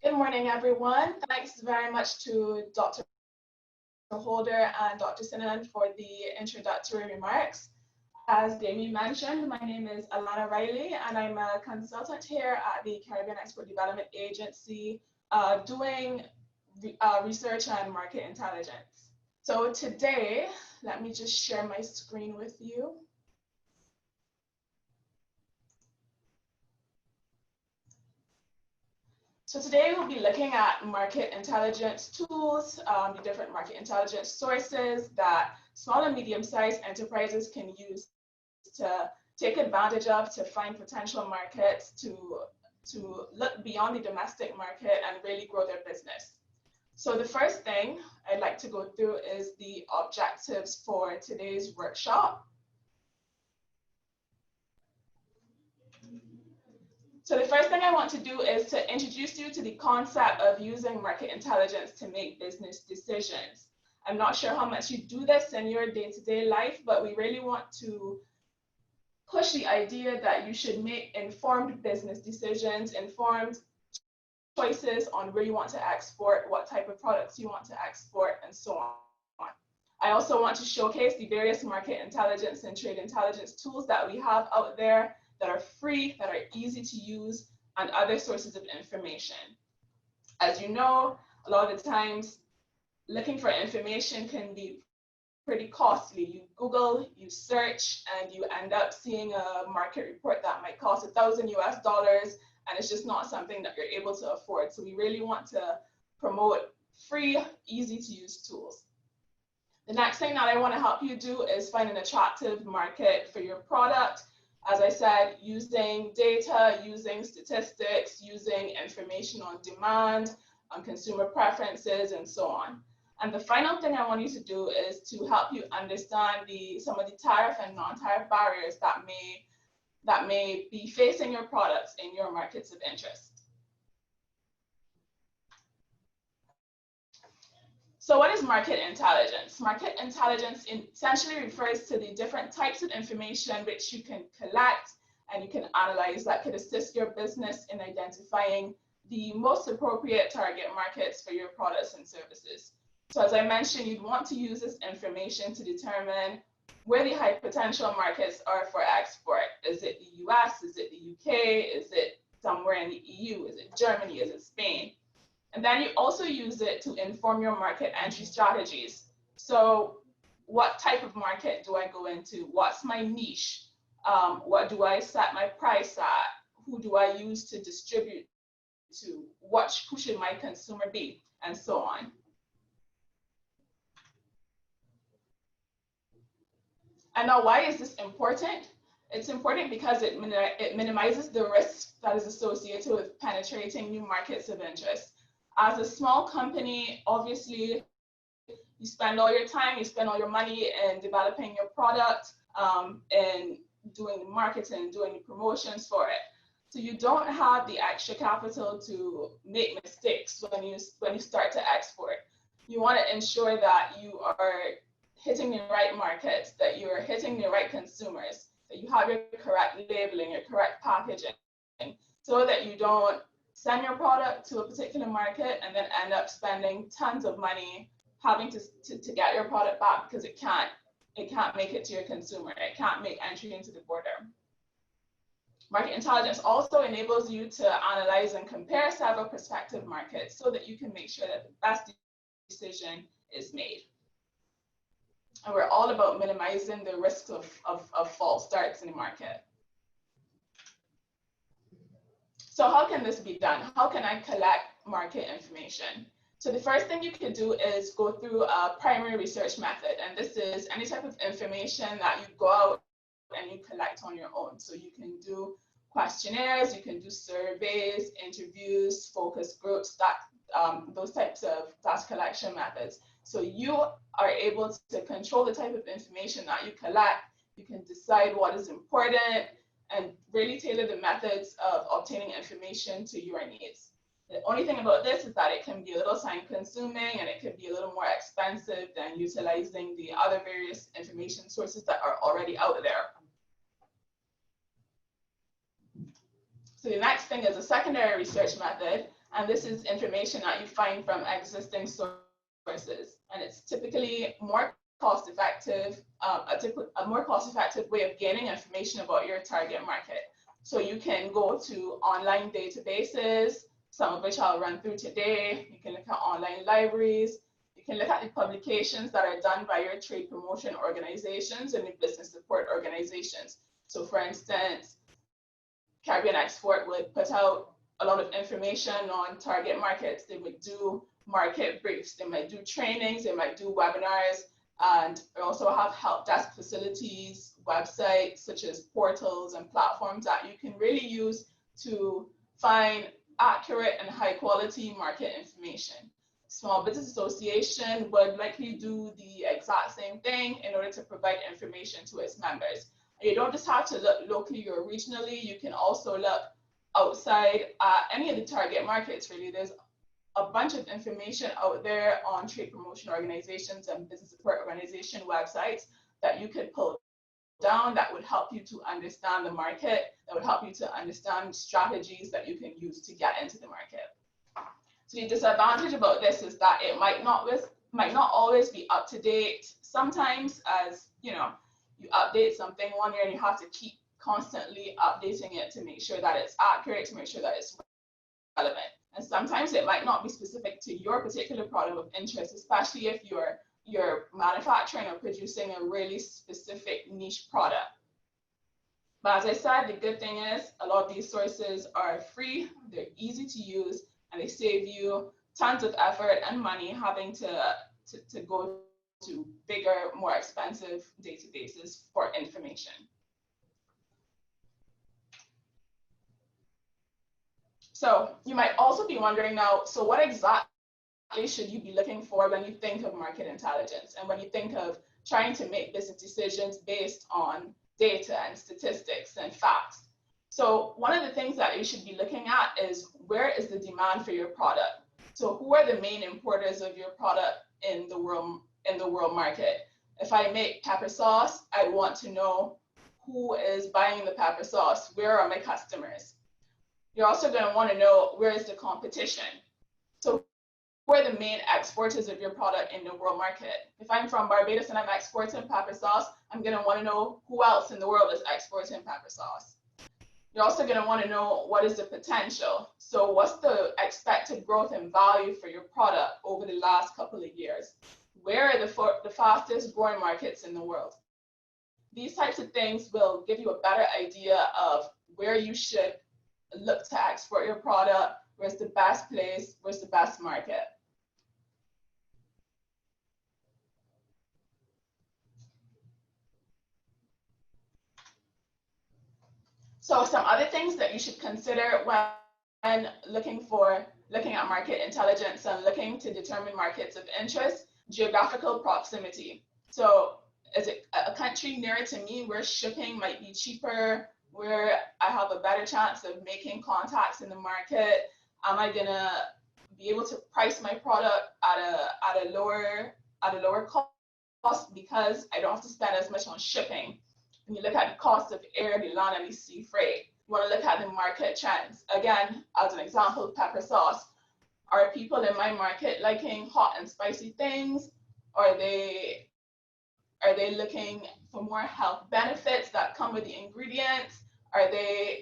Good morning, everyone. Thanks very much to Dr. Holder and Dr. Sinan for the introductory remarks. As Damien mentioned, my name is Alana Riley, and I'm a consultant here at the Caribbean Export Development Agency doing research and market intelligence. So today, let me just share my screen with you. So today we'll be looking at market intelligence tools, the different market intelligence sources that small and medium-sized enterprises can use to take advantage of, to find potential markets, to look beyond the domestic market and really grow their business. So the first thing I'd like to go through is the objectives for today's workshop. So the first thing I want to do is to introduce you to the concept of using market intelligence to make business decisions. I'm not sure how much you do this in your day-to-day life, but we really want to push the idea that you should make informed business decisions, informed choices on where you want to export, what type of products you want to export, and so on. I also want to showcase the various market intelligence and trade intelligence tools that we have out there that are free, that are easy to use, and other sources of information. As you know, a lot of the times, looking for information can be pretty costly. You Google, you search, and you end up seeing a market report that might cost $1,000 US, and it's just not something that you're able to afford. So we really want to promote free, easy to use tools. The next thing that I want to help you do is find an attractive market for your product. As I said, using data, using statistics, using information on demand, on consumer preferences, and so on. And the final thing I want you to do is to help you understand some of the tariff and non-tariff barriers that may be facing your products in your markets of interest. So what is market intelligence? Market intelligence essentially refers to the different types of information which you can collect and you can analyze that could assist your business in identifying the most appropriate target markets for your products and services. So as I mentioned, you'd want to use this information to determine where the high potential markets are for export. Is it the US? Is it the UK? Is it somewhere in the EU? Is it Germany? Is it Spain? And then you also use it to inform your market entry strategies. So what type of market do I go into? What's my niche? What do I set my price at? Who do I use to distribute to? Who should my consumer be? And so on. And now, why is this important? It's important because it minimizes the risk that is associated with penetrating new markets of interest. As a small company, obviously, you spend all your time, you spend all your money in developing your product, and doing the marketing, doing the promotions for it. So you don't have the extra capital to make mistakes when you start to export. You want to ensure that you are hitting the right markets, that you're hitting the right consumers, that you have your correct labeling, your correct packaging, so that you don't send your product to a particular market and then end up spending tons of money having to get your product back because it can't make it to your consumer. It can't make entry into the border. Market intelligence also enables you to analyze and compare several prospective markets so that you can make sure that the best decision is made. And we're all about minimizing the risks of false starts in the market. So how can this be done? How can I collect market information? So the first thing you can do is go through a primary research method. And this is any type of information that you go out and you collect on your own. So you can do questionnaires, you can do surveys, interviews, focus groups, those types of data collection methods. So you are able to control the type of information that you collect. You can decide what is important and really tailor the methods of obtaining information to your needs. The only thing about this is that it can be a little time consuming and it can be a little more expensive than utilizing the other various information sources that are already out there. So the next thing is a secondary research method, And this is information that you find from existing sources. And it's typically more cost-effective, a more cost-effective way of gaining information about your target market. So you can go to online databases, some of which I'll run through today. You can look at online libraries. You can look at the publications that are done by your trade promotion organizations and your business support organizations. So for instance, Caribbean Export would put out a lot of information on target markets. They would do market briefs. They might do trainings. They might do webinars. And we also have help desk facilities, websites, such as portals and platforms that you can really use to find accurate and high quality market information. Small Business Association would likely do the exact same thing in order to provide information to its members. You don't just have to look locally or regionally. You can also look outside any of the target markets, really. There's a bunch of information out there on trade promotion organizations and business support organization websites that you could pull down that would help you to understand the market, that would help you to understand strategies that you can use to get into the market. So the disadvantage about this is that it might not always be up to date. Sometimes, as you know, you update something one year and you have to keep constantly updating it to make sure that it's accurate, to make sure that it's relevant. And sometimes it might not be specific to your particular product of interest, especially if you're manufacturing or producing a really specific niche product. But as I said, the good thing is a lot of these sources are free, they're easy to use, and they save you tons of effort and money having to go to bigger, more expensive databases for information. So you might also be wondering now, so what exactly should you be looking for when you think of market intelligence and when you think of trying to make business decisions based on data and statistics and facts? So one of the things that you should be looking at is, where is the demand for your product? So who are the main importers of your product in the world market? If I make pepper sauce, I want to know who is buying the pepper sauce. Where are my customers? You're also going to want to know, where is the competition? So who are the main exporters of your product in the world market? If I'm from Barbados and I'm exporting pepper sauce, I'm going to want to know who else in the world is exporting pepper sauce. You're also going to want to know, what is the potential? So what's the expected growth and value for your product over the last couple of years? Where are the fastest growing markets in the world? These types of things will give you a better idea of where you should look to export your product, where's the best place, where's the best market. So some other things that you should consider when looking at market intelligence and looking to determine markets of interest: geographical proximity. So is it a country nearer to me where shipping might be cheaper, where I have a better chance of making contacts in the market? Am I gonna be able to price my product at a lower cost because I don't have to spend as much on shipping? When you look at the cost of air, the land, and the sea freight, you want to look at the market trends. Again, as an example, pepper sauce. Are people in my market liking hot and spicy things? Are they looking for more health benefits that come with the ingredients? Are they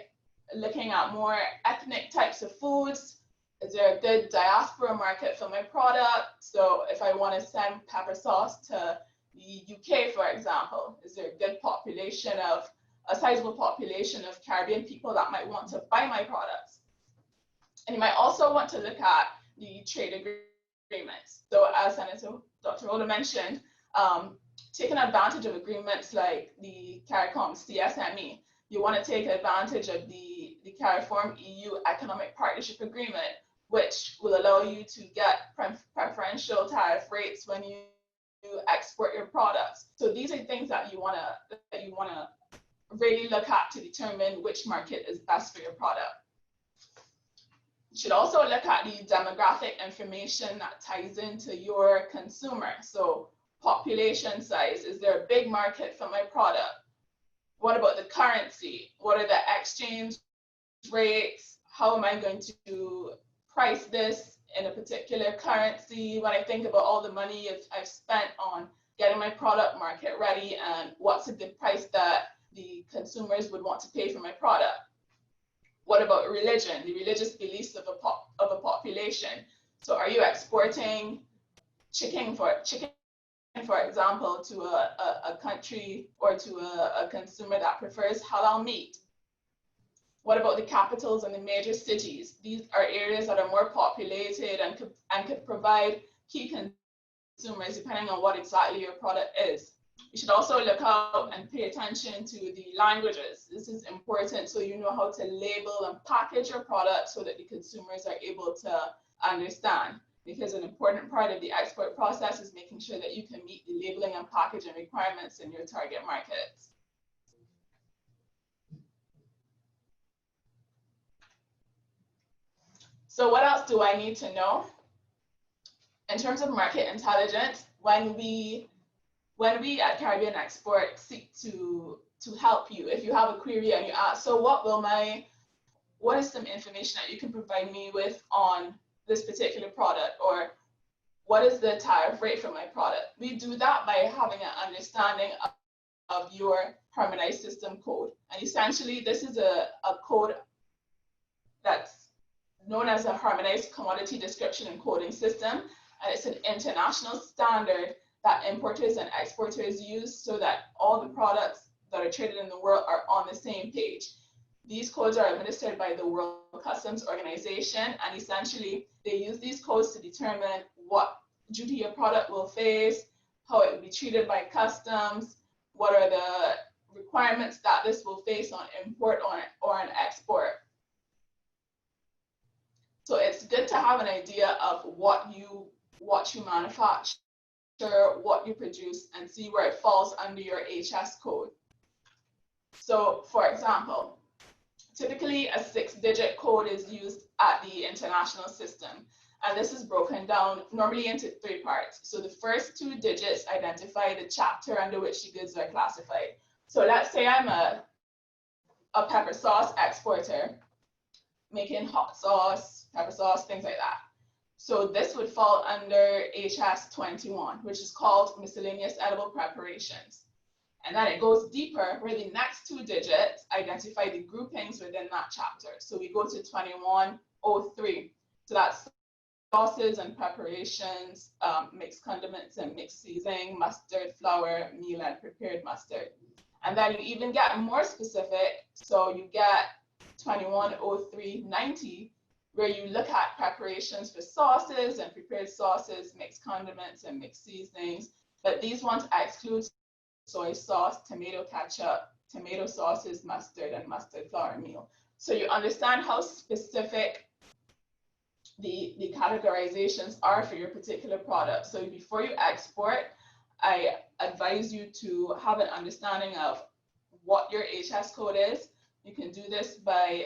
looking at more ethnic types of foods? Is there a good diaspora market for my product? So if I want to send pepper sauce to the UK, for example, is there a good population of, a sizable population of Caribbean people that might want to buy my products? And you might also want to look at the trade agreements. So as Senator Dr. Oda mentioned, taking advantage of agreements like the CARICOM CSME, you want to take advantage of the CARIFORM EU Economic Partnership Agreement, which will allow you to get preferential tariff rates when you export your products. So these are things that you want to really look at to determine which market is best for your product. You should also look at the demographic information that ties into your consumer. So population size, is there a big market for my product? What about the currency? What are the exchange rates? How am I going to price this in a particular currency, when I think about all the money I've spent on getting my product market ready and what's a good price that the consumers would want to pay for my product. What about religion, the religious beliefs of a population? So are you exporting chicken, for example, to a country or to a consumer that prefers halal meat? What about the capitals and the major cities? These are areas that are more populated and could provide key consumers depending on what exactly your product is. You should also look out and pay attention to the languages. This is important so you know how to label and package your product so that the consumers are able to understand. Because an important part of the export process is making sure that you can meet the labeling and packaging requirements in your target markets. So what else do I need to know? In terms of market intelligence, when we at Caribbean Export seek to help you, if you have a query and you ask, so what is some information that you can provide me with on this particular product, or what is the tariff rate for my product? We do that by having an understanding of your harmonized system code. And essentially, this is a code that's known as a harmonized commodity description and coding system. And it's an international standard that importers and exporters use so that all the products that are traded in the world are on the same page. These codes are administered by the World Customs Organization, and essentially they use these codes to determine what duty your product will face, how it will be treated by customs, what are the requirements that this will face on import or on export. So it's good to have an idea of what you manufacture, what you produce, and see where it falls under your HS code. So for example, typically a 6-digit code is used at the international system. And this is broken down normally into 3 parts. So the first 2 digits identify the chapter under which the goods are classified. So let's say I'm a pepper sauce exporter, making hot sauce, pepper sauce, things like that. So this would fall under HS 21, which is called miscellaneous edible preparations. And then it goes deeper, where the next 2 digits identify the groupings within that chapter. So we go to 2103. So that's sauces and preparations, mixed condiments and mixed seasoning, mustard, flour, meal, and prepared mustard. And then you even get more specific. So you get 210390, where you look at preparations for sauces and prepared sauces, mixed condiments, and mixed seasonings. But these ones exclude soy sauce, tomato ketchup, tomato sauces, mustard, and mustard flour meal. So you understand how specific the categorizations are for your particular product. So before you export, I advise you to have an understanding of what your HS code is. You can do this by,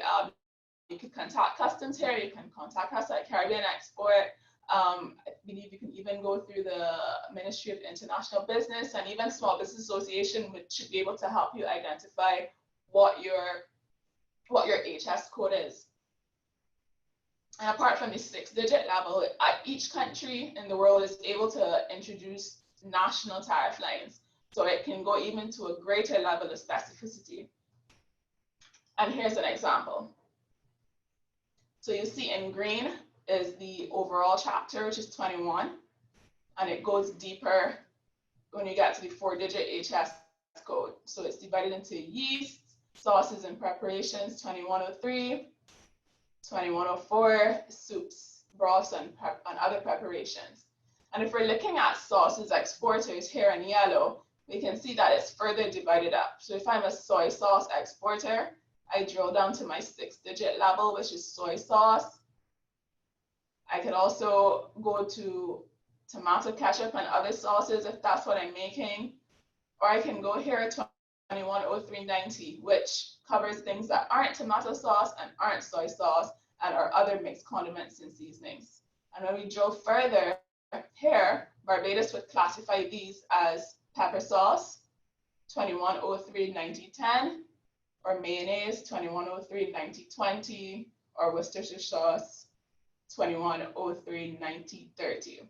you can contact customs here, you can contact us at Caribbean Export. I believe you can even go through the Ministry of International Business, and even Small Business Association, which should be able to help you identify what your HS code is. And apart from the 6-digit level, each country in the world is able to introduce national tariff lines. So it can go even to a greater level of specificity. And here's an example. So you see in green is the overall chapter, which is 21, and it goes deeper when you get to the 4-digit HS code. So it's divided into yeast, sauces and preparations, 2103, 2104, soups, broths, and other preparations. And if we're looking at sauces exporters here in yellow, we can see that it's further divided up. So if I'm a soy sauce exporter, I drill down to my 6-digit level, which is soy sauce. I could also go to tomato ketchup and other sauces if that's what I'm making. Or I can go here to 210390, which covers things that aren't tomato sauce and aren't soy sauce and are other mixed condiments and seasonings. And when we drill further here, Barbados would classify these as pepper sauce, 21039010, or mayonnaise, 21039020, or Worcestershire sauce, 2103-9030.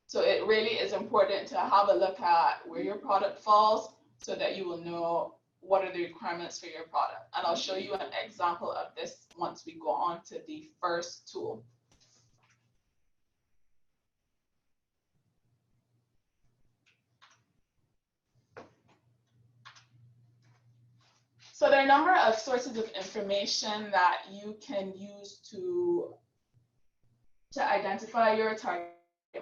So it really is important to have a look at where your product falls so that you will know what are the requirements for your product. And I'll show you an example of this once we go on to the first tool. So there are a number of sources of information that you can use to identify your target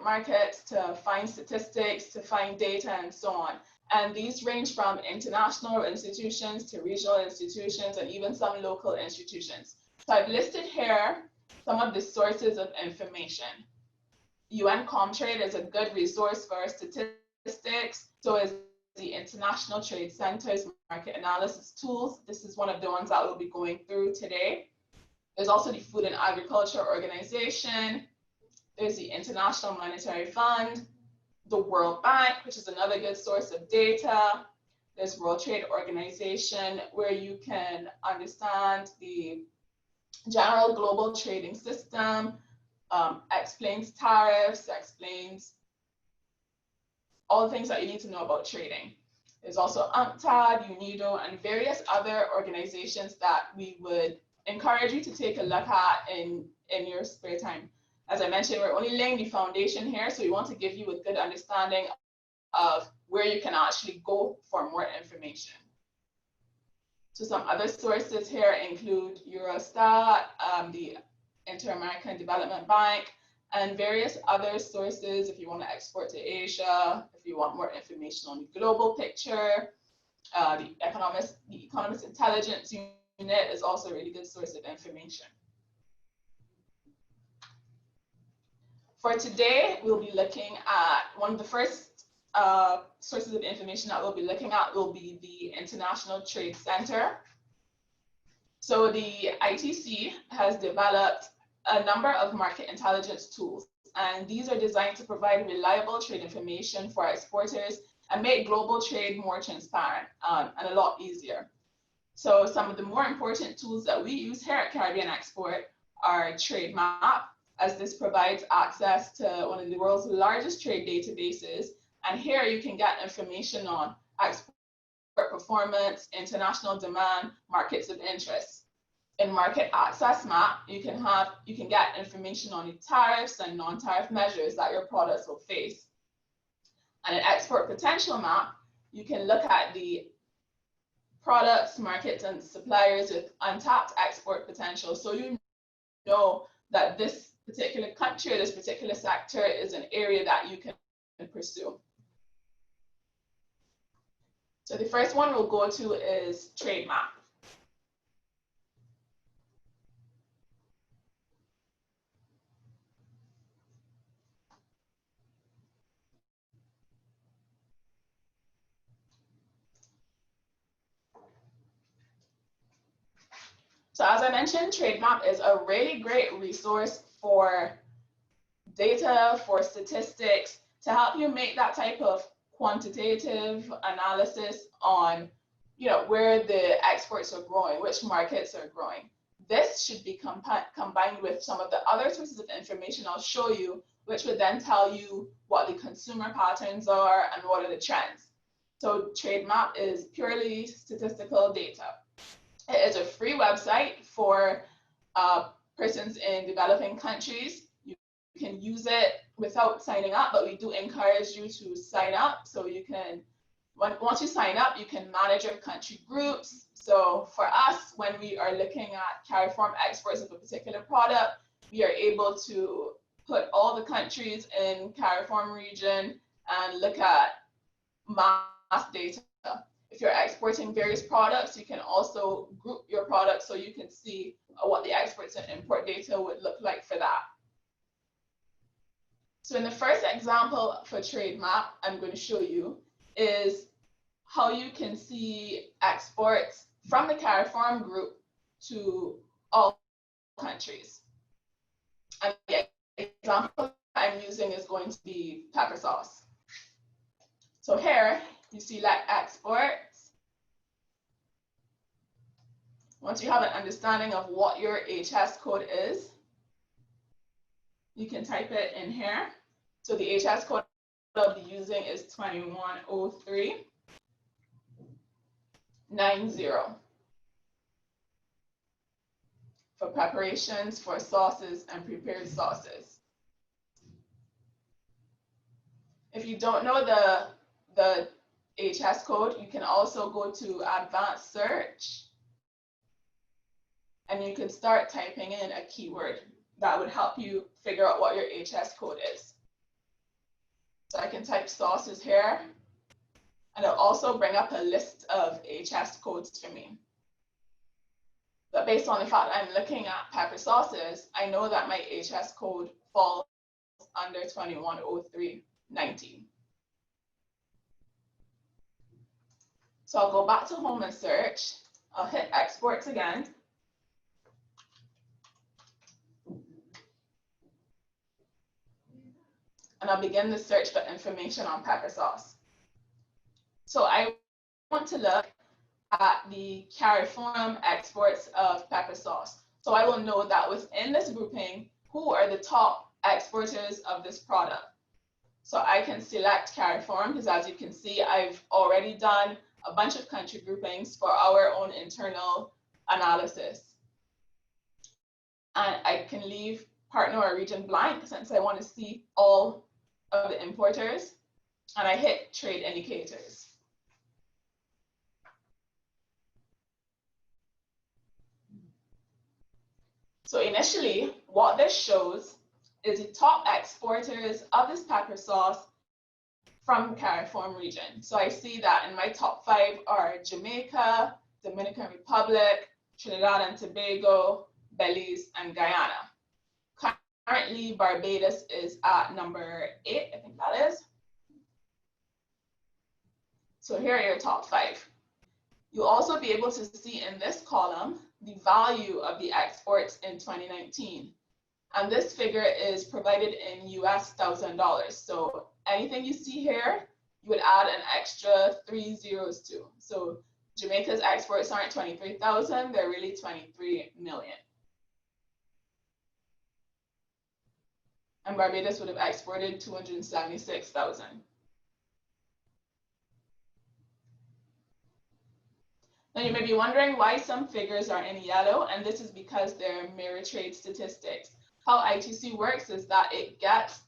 markets, to find statistics, to find data, and so on. And these range from international institutions to regional institutions and even some local institutions. So I've listed here some of the sources of information. UN Comtrade is a good resource for statistics. So is the International Trade Center's market analysis tools. This is one of the ones that we'll be going through today. There's also the Food and Agriculture Organization. There's the International Monetary Fund, the World Bank, which is another good source of data. There's World Trade Organization, where you can understand the general global trading system, explains tariffs, explains all the things that you need to know about trading. There's also UNCTAD, UNIDO, and various other organizations that we would encourage you to take a look at in your spare time. As I mentioned, we're only laying the foundation here, so we want to give you a good understanding of where you can actually go for more information. So some other sources here include Eurostat, the Inter-American Development Bank, and various other sources if you want to export to Asia, if you want more information on the global picture. The Economist Intelligence Unit is also a really good source of information. For today, we'll be looking at one of the first sources of information that we'll be looking at will be the International Trade Center. So the ITC has developed a number of market intelligence tools, and these are designed to provide reliable trade information for exporters and make global trade more transparent and a lot easier. So some of the more important tools that we use here at Caribbean Export are TradeMap, as this provides access to one of the world's largest trade databases. And here you can get information on export performance, international demand, markets of interest. In Market Access Map, you can get information on the tariffs and non-tariff measures that your products will face. And in Export Potential Map, you can look at the products, markets, and suppliers with untapped export potential. So you know that this particular country or this particular sector is an area that you can pursue. So the first one we'll go to is TradeMap. So as I mentioned, TradeMap is a really great resource for data, for statistics, to help you make that type of quantitative analysis on, where the exports are growing, which markets are growing. This should be combined with some of the other sources of information I'll show you, which would then tell you what the consumer patterns are and what are the trends. So TradeMap is purely statistical data. It is a free website for persons in developing countries. You can use it without signing up, but we do encourage you to sign up. So you can, once you sign up, you can manage your country groups. So for us, when we are looking at CARIFORM exports of a particular product, we are able to put all the countries in CARIFORM region and look at mass data. If you're exporting various products, you can also group your products so you can see what the exports and import data would look like for that. So in the first example for TradeMap, I'm going to show you is how you can see exports from the CARIFORM group to all countries. And the example I'm using is going to be pepper sauce. So here, you select exports. Once you have an understanding of what your HS code is, You can type it in here. So the HS code I'll be using is 210390 for preparations for sauces and prepared sauces. If you don't know the HS code, you can also go to advanced search and you can start typing in a keyword that would help you figure out what your HS code is. So I can type sauces here, and it'll also bring up a list of HS codes for me. But based on the fact I'm looking at pepper sauces, I know that my HS code falls under 210390. So I'll go back to home and search. I'll hit exports again. And I'll begin the search for information on pepper sauce. So I want to look at the CARIFORUM exports of pepper sauce. So I will know that within this grouping, who are the top exporters of this product. So I can select CARIFORUM because, as you can see, I've already done a bunch of country groupings for our own internal analysis. And I can leave partner or region blank since I want to see all of the importers. And I hit trade indicators. So initially, what this shows is the top exporters of this pepper sauce from the CARIFORUM region. So I see that in my top 5 are Jamaica, Dominican Republic, Trinidad and Tobago, Belize, and Guyana. Currently, Barbados is at number 8, I think that is. So here are your top 5. You'll also be able to see in this column the value of the exports in 2019. And this figure is provided in US $1,000. So anything you see here, you would add an extra 3 zeros to. So Jamaica's exports aren't 23,000, they're really 23 million. And Barbados would have exported 276,000. Now you may be wondering why some figures are in yellow, and this is because they're mirror trade statistics. How ITC works is that it gets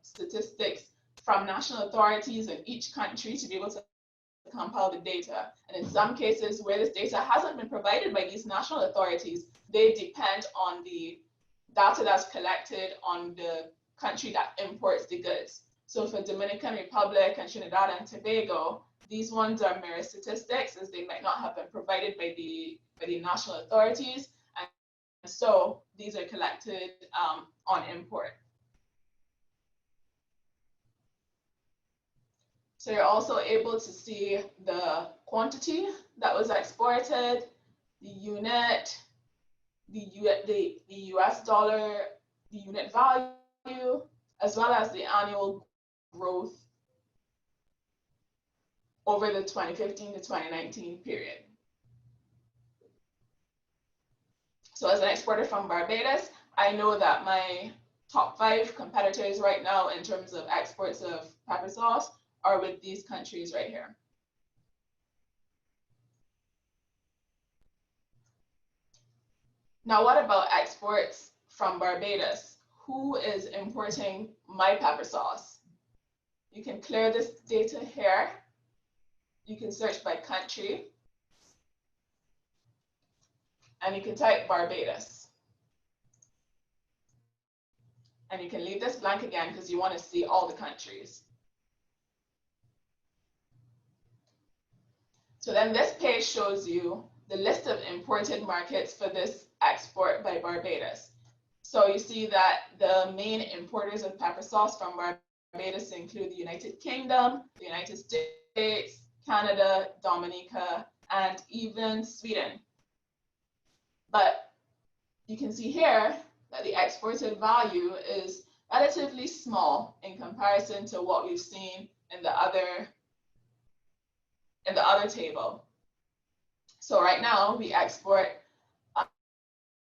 statistics from national authorities in each country to be able to compile the data. And in some cases where this data hasn't been provided by these national authorities, they depend on the data that's collected on the country that imports the goods. So for Dominican Republic and Trinidad and Tobago, these ones are mirror statistics as they might not have been provided by the national authorities. And so these are collected on import. So you're also able to see the quantity that was exported, the unit, the US dollar, the unit value, as well as the annual growth over the 2015 to 2019 period. So as an exporter from Barbados, I know that my top 5 competitors right now in terms of exports of pepper sauce are with these countries right here. Now, what about exports from Barbados? Who is importing my pepper sauce? You can clear this data here. You can search by country. And you can type Barbados. And you can leave this blank again because you want to see all the countries. So then this page shows you the list of imported markets for this export by Barbados. So you see that the main importers of pepper sauce from Barbados include the United Kingdom, the United States, Canada, Dominica, and even Sweden. But you can see here that the exported value is relatively small in comparison to what we've seen in the other table. So right now we export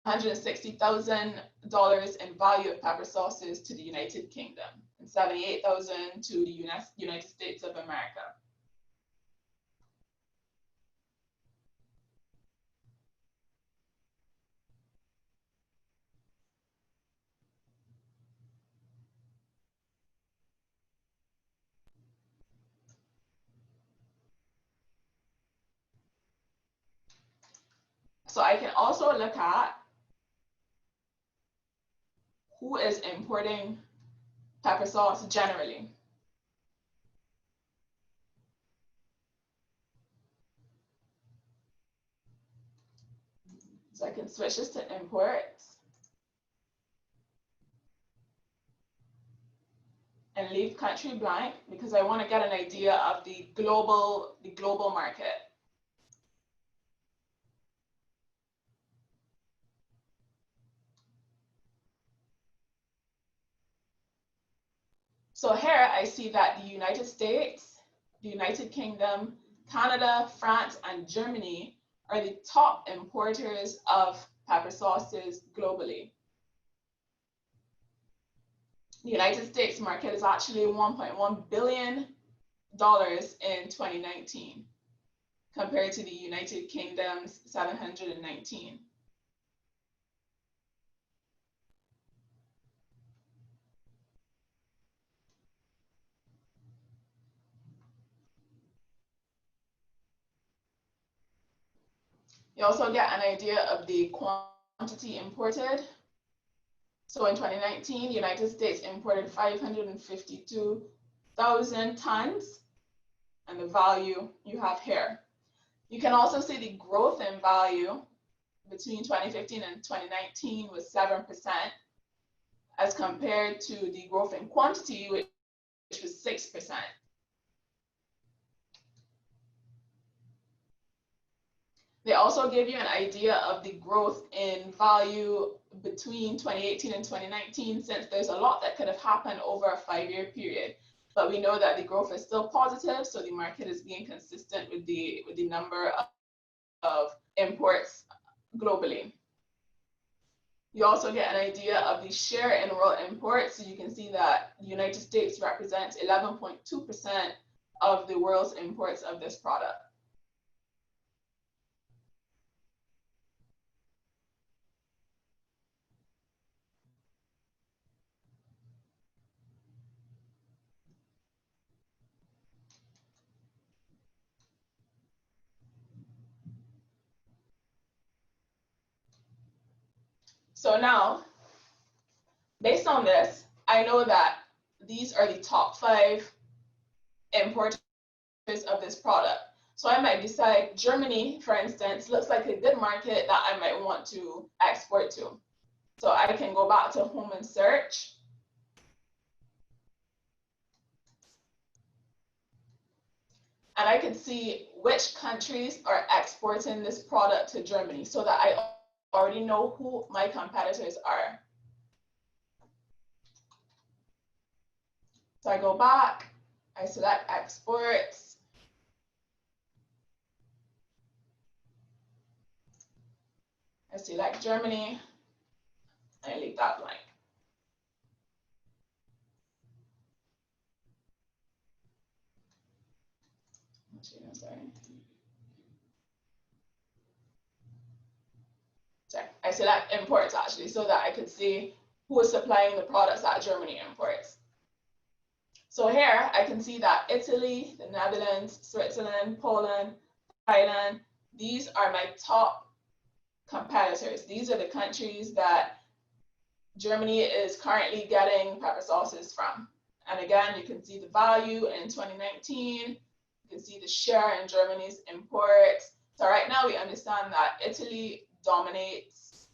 $160,000 in value of pepper sauces to the United Kingdom and $78,000 to the United States of America. So I can also look at who is importing pepper sauce generally. So I can switch this to imports and leave country blank because I want to get an idea of the global market. So here I see that the United States, the United Kingdom, Canada, France, and Germany are the top importers of pepper sauces globally. The United States market is actually $1.1 billion in 2019 compared to the United Kingdom's 719. You also get an idea of the quantity imported. So in 2019, the United States imported 552,000 tons, and the value you have here. You can also see the growth in value between 2015 and 2019 was 7%, as compared to the growth in quantity, which was 6%. They also give you an idea of the growth in value between 2018 and 2019, since there's a lot that could have happened over a 5-year period. But we know that the growth is still positive, so the market is being consistent with the number of imports globally. You also get an idea of the share in world imports. So you can see that the United States represents 11.2% of the world's imports of this product. So now, based on this, I know that these are the top 5 importers of this product. So I might decide Germany, for instance, looks like a good market that I might want to export to. So I can go back to home and search. And I can see which countries are exporting this product to Germany so that I already know who my competitors are. So I go back, I select exports. I select Germany, I leave that blank. Sorry. I select imports actually so that I could see who is supplying the products that Germany imports. So here I can see that Italy, the Netherlands, Switzerland, Poland, Thailand, these are my top competitors. These are the countries that Germany is currently getting pepper sauces from. And again, you can see the value in 2019. You can see the share in Germany's imports. So right now we understand that Italy dominates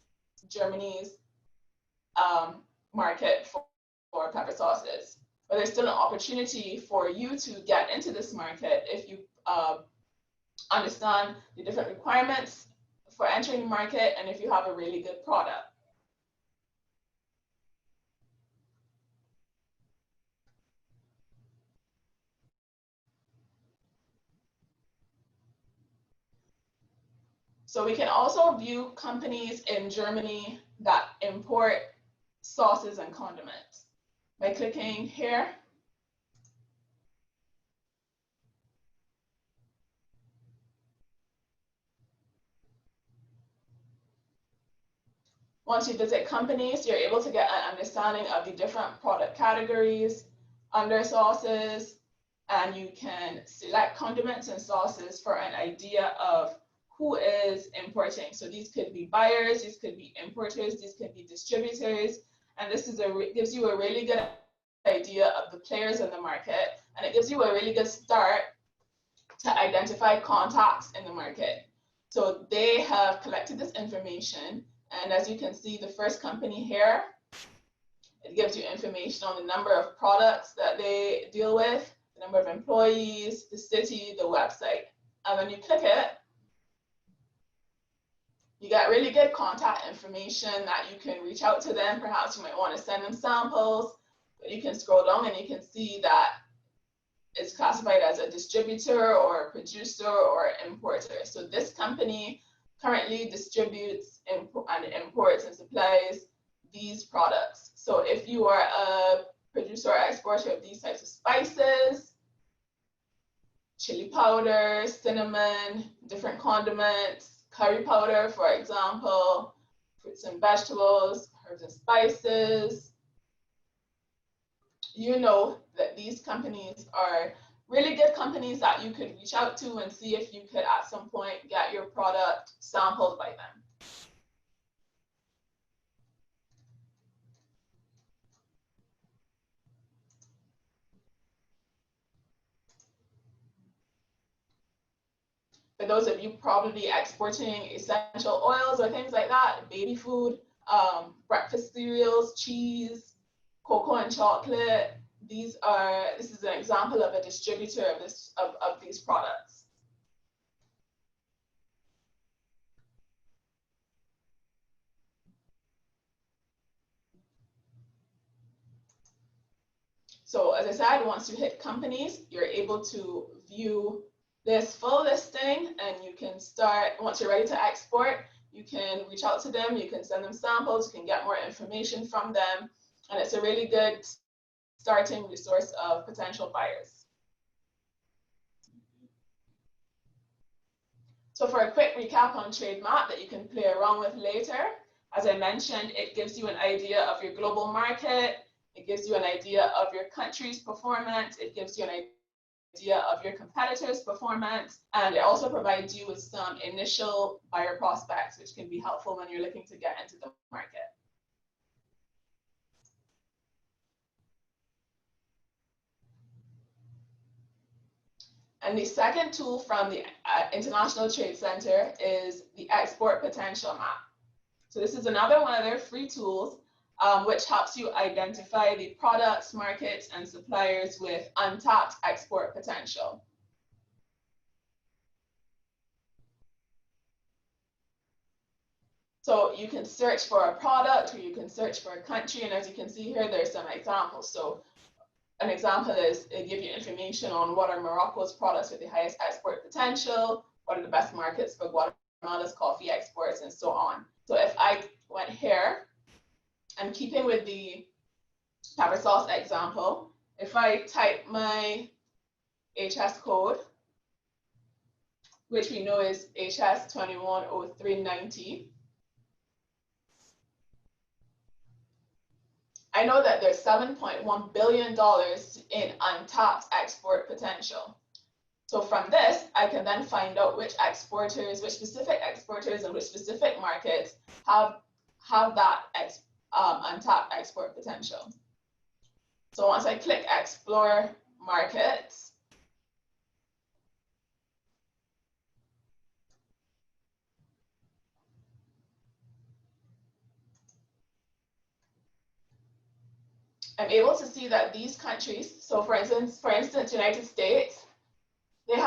Germany's market for pepper sauces. But there's still an opportunity for you to get into this market if you understand the different requirements for entering the market and if you have a really good product. So we can also view companies in Germany that import sauces and condiments by clicking here. Once you visit companies, you're able to get an understanding of the different product categories under sauces, and you can select condiments and sauces for an idea of who is importing. So these could be buyers, these could be importers, these could be distributors, and this is gives you a really good idea of the players in the market, and it gives you a really good start to identify contacts in the market. So they have collected this information, and as you can see, the first company here, it gives you information on the number of products that they deal with, the number of employees, the city, the website. And when you click it, you get really good contact information that you can reach out to them. Perhaps you might want to send them samples, but you can scroll down and you can see that it's classified as a distributor or a producer or importer. So this company currently distributes and imports and supplies these products. So if you are a producer or exporter of these types of spices, chili powder, cinnamon, different condiments, curry powder, for example, fruits and vegetables, herbs and spices, you know that these companies are really good companies that you could reach out to and see if you could at some point get your product sampled by them. For those of you probably exporting essential oils or things like that, baby food, breakfast cereals, cheese, cocoa and chocolate, this is an example of a distributor of these products. So as I said, once you hit companies, you're able to view this full listing, and you can start, once you're ready to export, you can reach out to them, you can send them samples, you can get more information from them, and it's a really good starting resource of potential buyers. So for a quick recap on TradeMap that you can play around with later, as I mentioned, it gives you an idea of your global market, it gives you an idea of your country's performance, it gives you an idea of your competitors' performance, and it also provides you with some initial buyer prospects, which can be helpful when you're looking to get into the market. And the second tool from the International Trade Center is the Export Potential Map. So this is another one of their free tools, which helps you identify the products, markets, and suppliers with untapped export potential. So you can search for a product, or you can search for a country, and as you can see here, there's some examples. So an example is it gives you information on what are Morocco's products with the highest export potential, what are the best markets for Guatemala's coffee exports, and so on. So if I went here, and keeping with the pepper sauce example, if I type my HS code, which we know is HS210390, I know that there's $7.1 billion in untapped export potential. So from this, I can then find out which specific exporters and which specific markets have that untapped export potential. So once I click Explore Markets, I'm able to see that these countries, so for instance, United States, they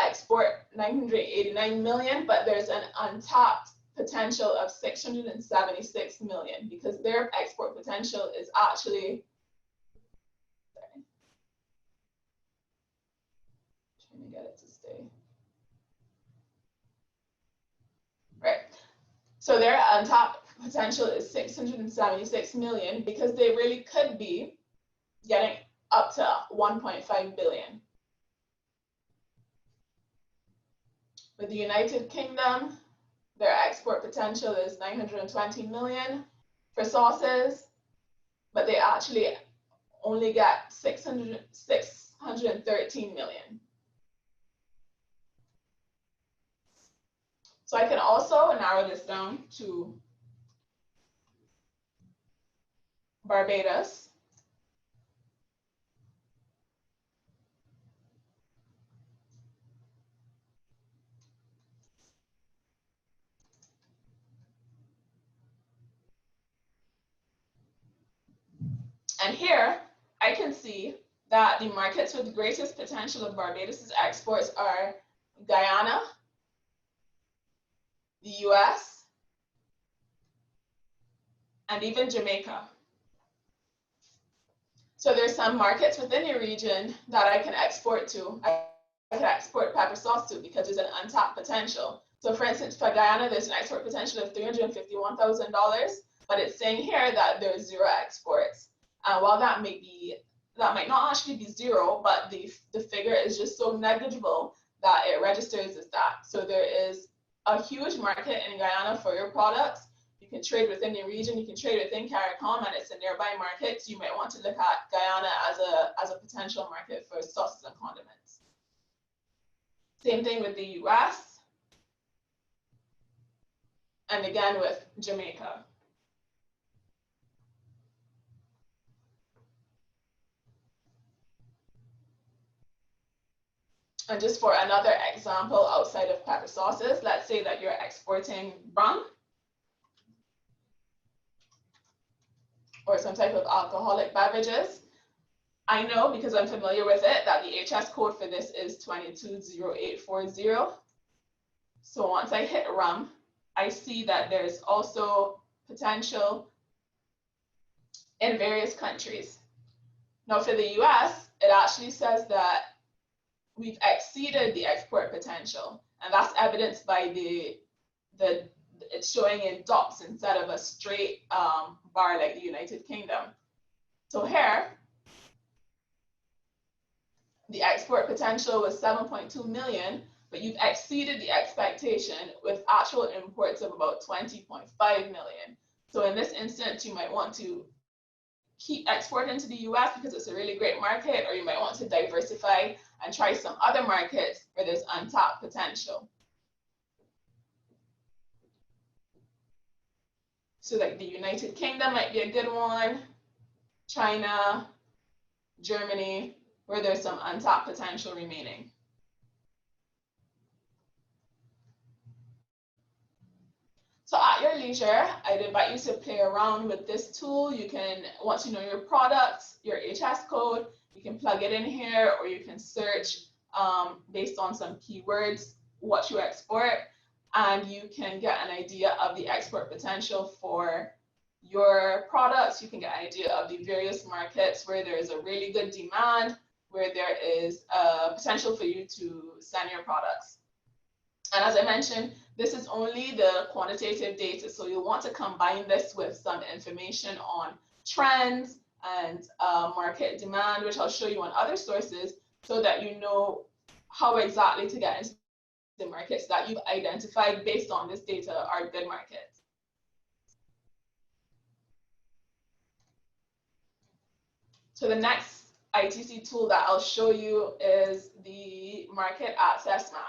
export 989 million, but there's an untapped potential of 676 million because their export potential is actually, trying to get it to stay. So their untapped potential is 676 million because they really could be getting up to 1.5 billion. With the United Kingdom, their export potential is 920 million for sauces, but they actually only get 613 million. So I can also narrow this down to Barbados. And here I can see that the markets with the greatest potential of Barbados' exports are Guyana, the US, and even Jamaica. So there's some markets within the region that I can export to. I can export pepper sauce to because there's an untapped potential. So for instance, for Guyana, there's an export potential of $351,000, but it's saying here that there's 0 exports. While that might not actually be 0, but the figure is just so negligible that it registers as that. So there is a huge market in Guyana for your products. You can trade within the region, you can trade within CARICOM, and it's a nearby market. So you might want to look at Guyana as a potential market for sauces and condiments. Same thing with the US, and again with Jamaica. And just for another example outside of pepper sauces, let's say that you're exporting rum or some type of alcoholic beverages. I know because I'm familiar with it that the HS code for this is 220840. So once I hit rum, I see that there's also potential in various countries. Now for the US, it actually says that we've exceeded the export potential, and that's evidenced by it's showing in dots instead of a straight bar like the United Kingdom. So here, the export potential was 7.2 million, but you've exceeded the expectation with actual imports of about 20.5 million. So in this instance, you might want to keep exporting to the US because it's a really great market, or you might want to diversify and try some other markets where there's untapped potential. So like the United Kingdom might be a good one, China, Germany, where there's some untapped potential remaining. So at your leisure, I'd invite you to play around with this tool. You can, once you know your products, your HS code, you can plug it in here, or you can search based on some keywords what you export, and you can get an idea of the export potential for your products. You can get an idea of the various markets where there is a really good demand, where there is a potential for you to send your products. And as I mentioned, this is only the quantitative data. So you'll want to combine this with some information on trends and market demand, which I'll show you on other sources, so that you know how exactly to get into the markets that you've identified based on this data are good markets. So the next ITC tool that I'll show you is the market access map.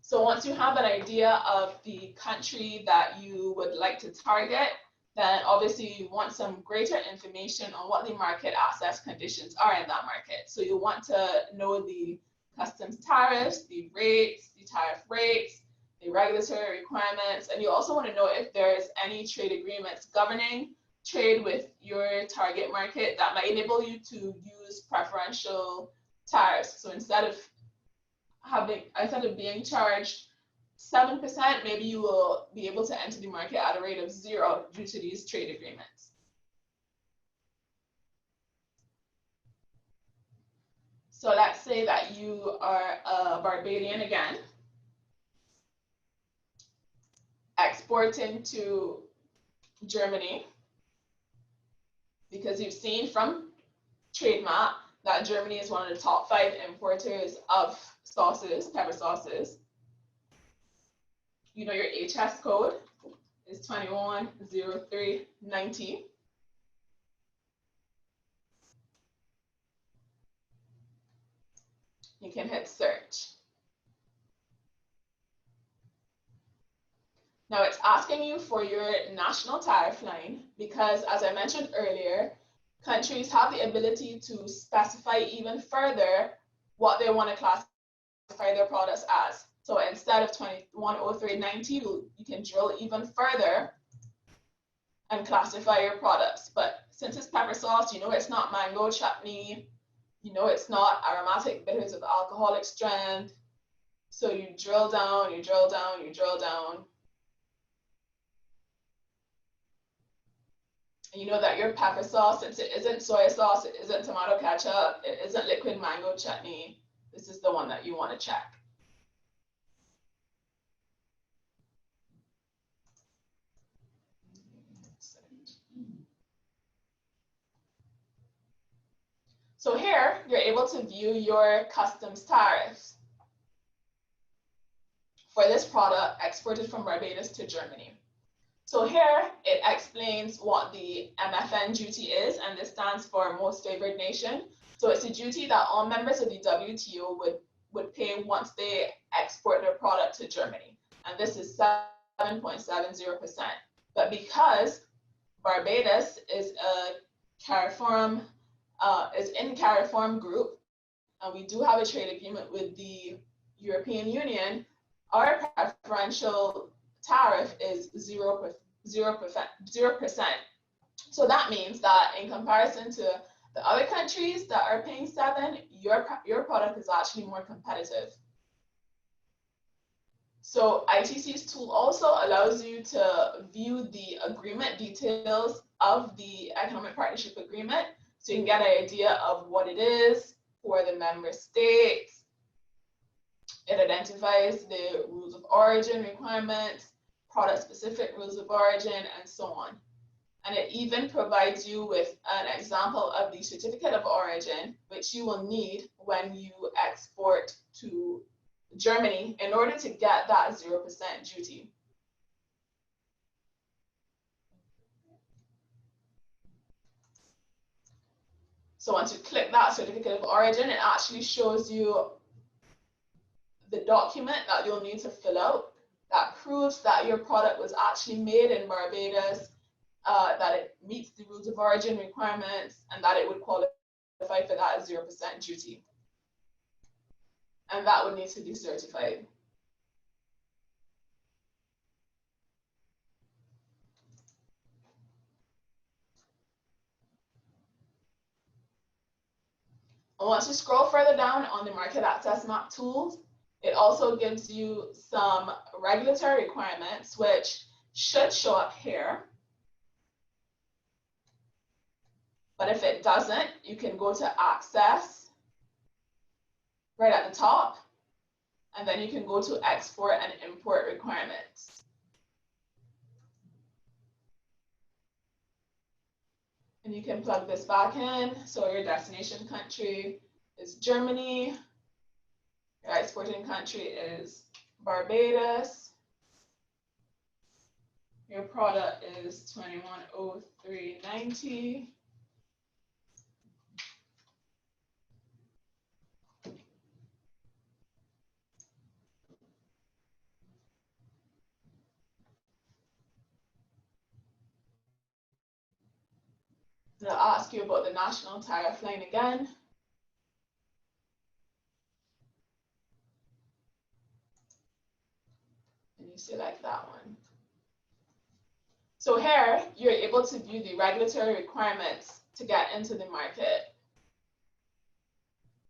So once you have an idea of the country that you would like to target, then obviously you want some greater information on what the market access conditions are in that market. So you want to know the customs tariffs, the rates, the tariff rates, the regulatory requirements, and you also want to know if there's any trade agreements governing trade with your target market that might enable you to use preferential tariffs. So instead of being charged 7%, maybe you will be able to enter the market at a rate of 0 due to these trade agreements. So let's say that you are a Barbadian again, exporting to Germany, because you've seen from TradeMap that Germany is one of the top 5 importers of sauces, pepper sauces. You know your HS code is 210390. You can hit search. Now it's asking you for your national tariff line because, as I mentioned earlier, countries have the ability to specify even further what they want to classify their products as. So instead of 210390, you can drill even further and classify your products. But since it's pepper sauce, you know it's not mango chutney, you know it's not aromatic bitters of alcoholic strength. So you drill down, you drill down, you drill down. And you know that your pepper sauce, since it isn't soy sauce, it isn't tomato ketchup, it isn't liquid mango chutney, this is the one that you want to check. So here, you're able to view your customs tariffs for this product exported from Barbados to Germany. So here, it explains what the MFN duty is, and this stands for Most Favored Nation. So it's a duty that all members of the WTO would pay once they export their product to Germany. And this is 7.70%. But because Barbados is in CARIFORUM group, and we do have a trade agreement with the European Union, our preferential tariff is 0%. So that means that in comparison to the other countries that are paying 7%, your product is actually more competitive. So ITC's tool also allows you to view the agreement details of the Economic Partnership Agreement, so you can get an idea of what it is for the member states. It identifies the rules of origin requirements, product-specific rules of origin, and so on. And it even provides you with an example of the certificate of origin, which you will need when you export to Germany in order to get that 0% duty. So once you click that certificate of origin, it actually shows you the document that you'll need to fill out that proves that your product was actually made in Barbados, that it meets the rules of origin requirements, and that it would qualify for that 0% duty. And that would need to be certified. And once you scroll further down on the market access map tools, it also gives you some regulatory requirements, which should show up here. But if it doesn't, you can go to Access right at the top, and then you can go to Export and Import Requirements. And you can plug this back in. So your destination country is Germany. Your exporting country is Barbados. Your product is 210390. They'll ask you about the national tariff line again. And you select that one. So here, you're able to view the regulatory requirements to get into the market.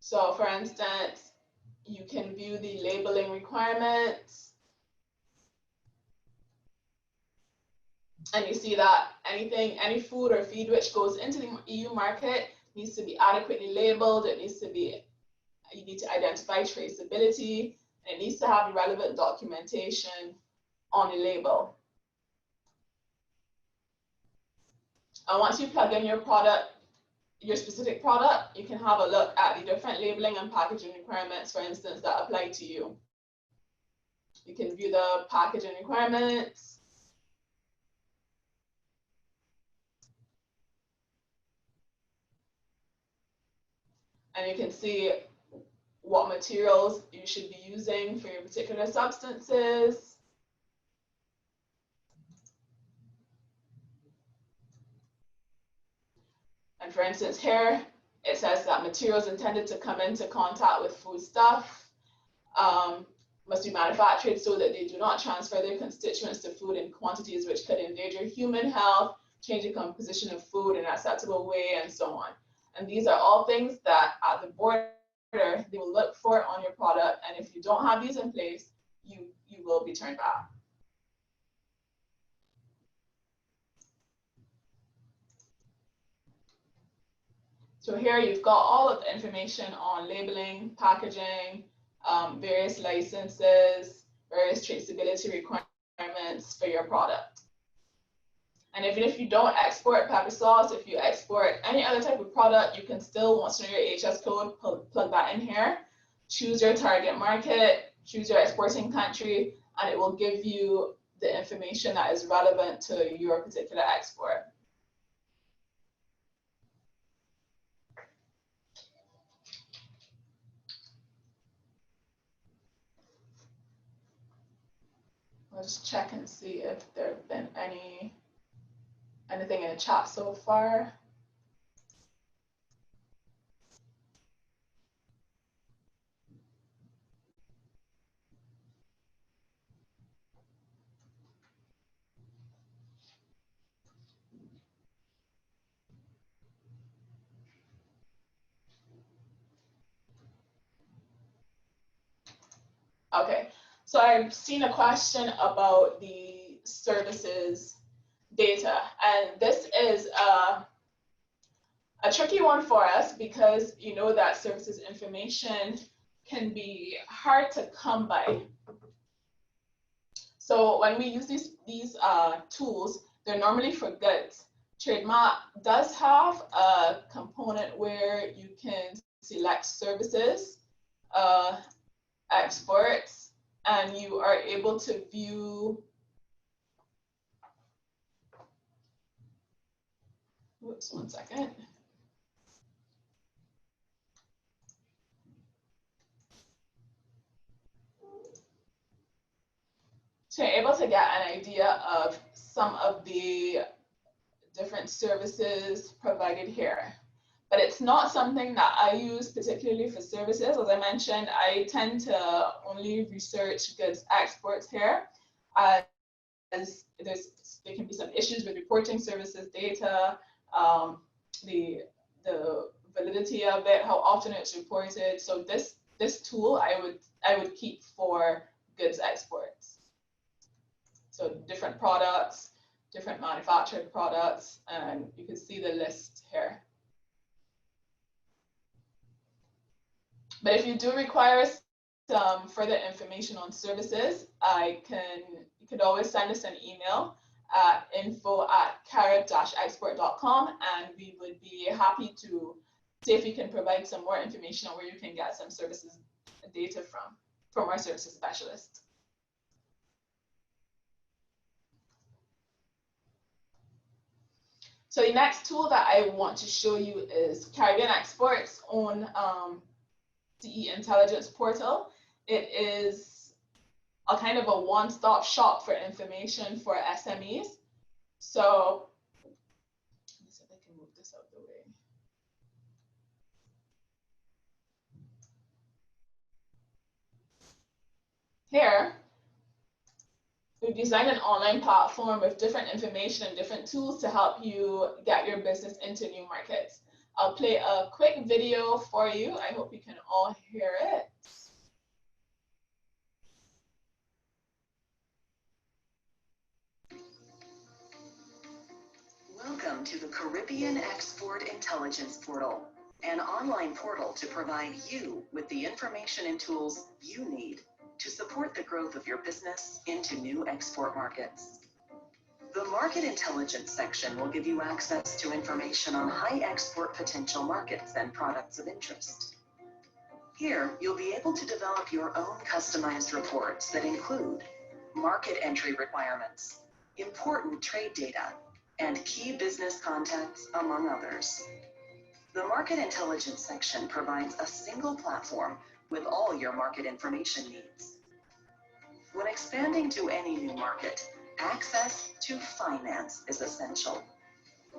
So for instance, you can view the labeling requirements. And you see that any food or feed which goes into the EU market needs to be adequately labeled. You need to identify traceability, and it needs to have relevant documentation on the label. And once you plug in your product, your specific product, you can have a look at the different labeling and packaging requirements, for instance, that apply to you. You can view the packaging requirements. And you can see what materials you should be using for your particular substances. And for instance, here it says that materials intended to come into contact with foodstuff must be manufactured so that they do not transfer their constituents to food in quantities which could endanger human health, change the composition of food in an acceptable way, and so on. And these are all things that at the border they will look for on your product, and if you don't have these in place, you will be turned back. So here you've got all of the information on labeling, packaging, various licenses, various traceability requirements for your product. And even if you don't export pepper sauce, if you export any other type of product, you can still, once you know your HS code, plug that in here, choose your target market, choose your exporting country, and it will give you the information that is relevant to your particular export. I'll just check and see if there have been anything in the chat so far. Okay, so I've seen a question about the services data, and this is a tricky one for us because you know that services information can be hard to come by. So when we use these tools, they're normally for goods. Trademark does have a component where you can select services, exports, and you are able to view, oops, one second. So you're able to get an idea of some of the different services provided here. But it's not something that I use particularly for services. As I mentioned, I tend to only research goods exports here, as there can be some issues with reporting services data, the validity of it, how often it's reported. So this tool I would keep for goods exports. So different products, different manufactured products, and you can see the list here. But if you do require some further information on services, you could always send us an email at info@carib-export.com, and we would be happy to see if we can provide some more information on where you can get some services data from our services specialist. So the next tool that I want to show you is Caribbean Export's own CE Intelligence portal. It is a kind of a one-stop shop for information for SMEs. So let me see if I can move this out of the way. Here, we've designed an online platform with different information and different tools to help you get your business into new markets. I'll play a quick video for you. I hope you can all hear it. Welcome to the Caribbean Export Intelligence Portal, an online portal to provide you with the information and tools you need to support the growth of your business into new export markets. The Market Intelligence section will give you access to information on high export potential markets and products of interest. Here, you'll be able to develop your own customized reports that include market entry requirements, important trade data, and key business contacts, among others. The Market Intelligence section provides a single platform with all your market information needs. When expanding to any new market, access to finance is essential.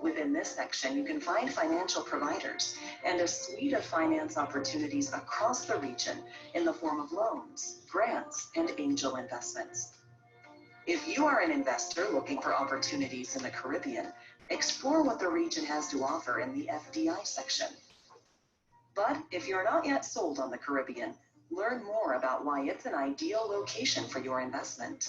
Within this section, you can find financial providers and a suite of finance opportunities across the region in the form of loans, grants, and angel investments. If you are an investor looking for opportunities in the Caribbean, explore what the region has to offer in the FDI section. But if you're not yet sold on the Caribbean, learn more about why it's an ideal location for your investment.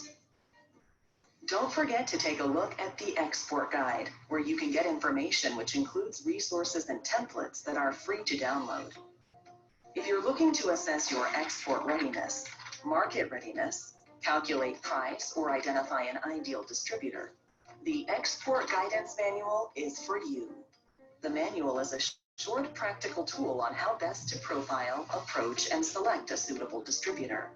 Don't forget to take a look at the Export Guide, where you can get information which includes resources and templates that are free to download. If you're looking to assess your export readiness, market readiness, calculate price, or identify an ideal distributor, the Export Guidance Manual is for you. The manual is a short practical tool on how best to profile, approach, and select a suitable distributor.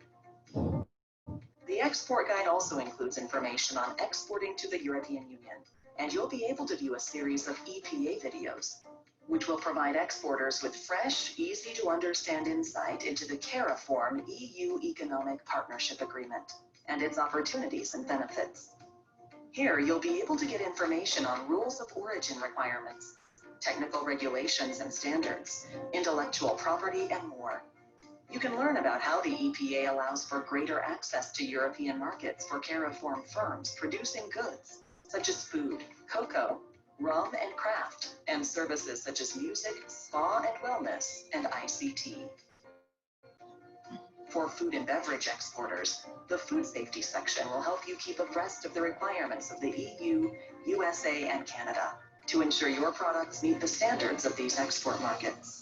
The Export Guide also includes information on exporting to the European Union, and you'll be able to view a series of EPA videos, which will provide exporters with fresh, easy-to-understand insight into the CARIFORM EU Economic Partnership Agreement and its opportunities and benefits. Here, you'll be able to get information on rules of origin requirements, technical regulations and standards, intellectual property, and more. You can learn about how the EPA allows for greater access to European markets for CARIFORM firms producing goods such as food, cocoa, rum and craft, and services such as music, spa and wellness, and ICT. For food and beverage exporters, the food safety section will help you keep abreast of the requirements of the EU, USA, and Canada to ensure your products meet the standards of these export markets.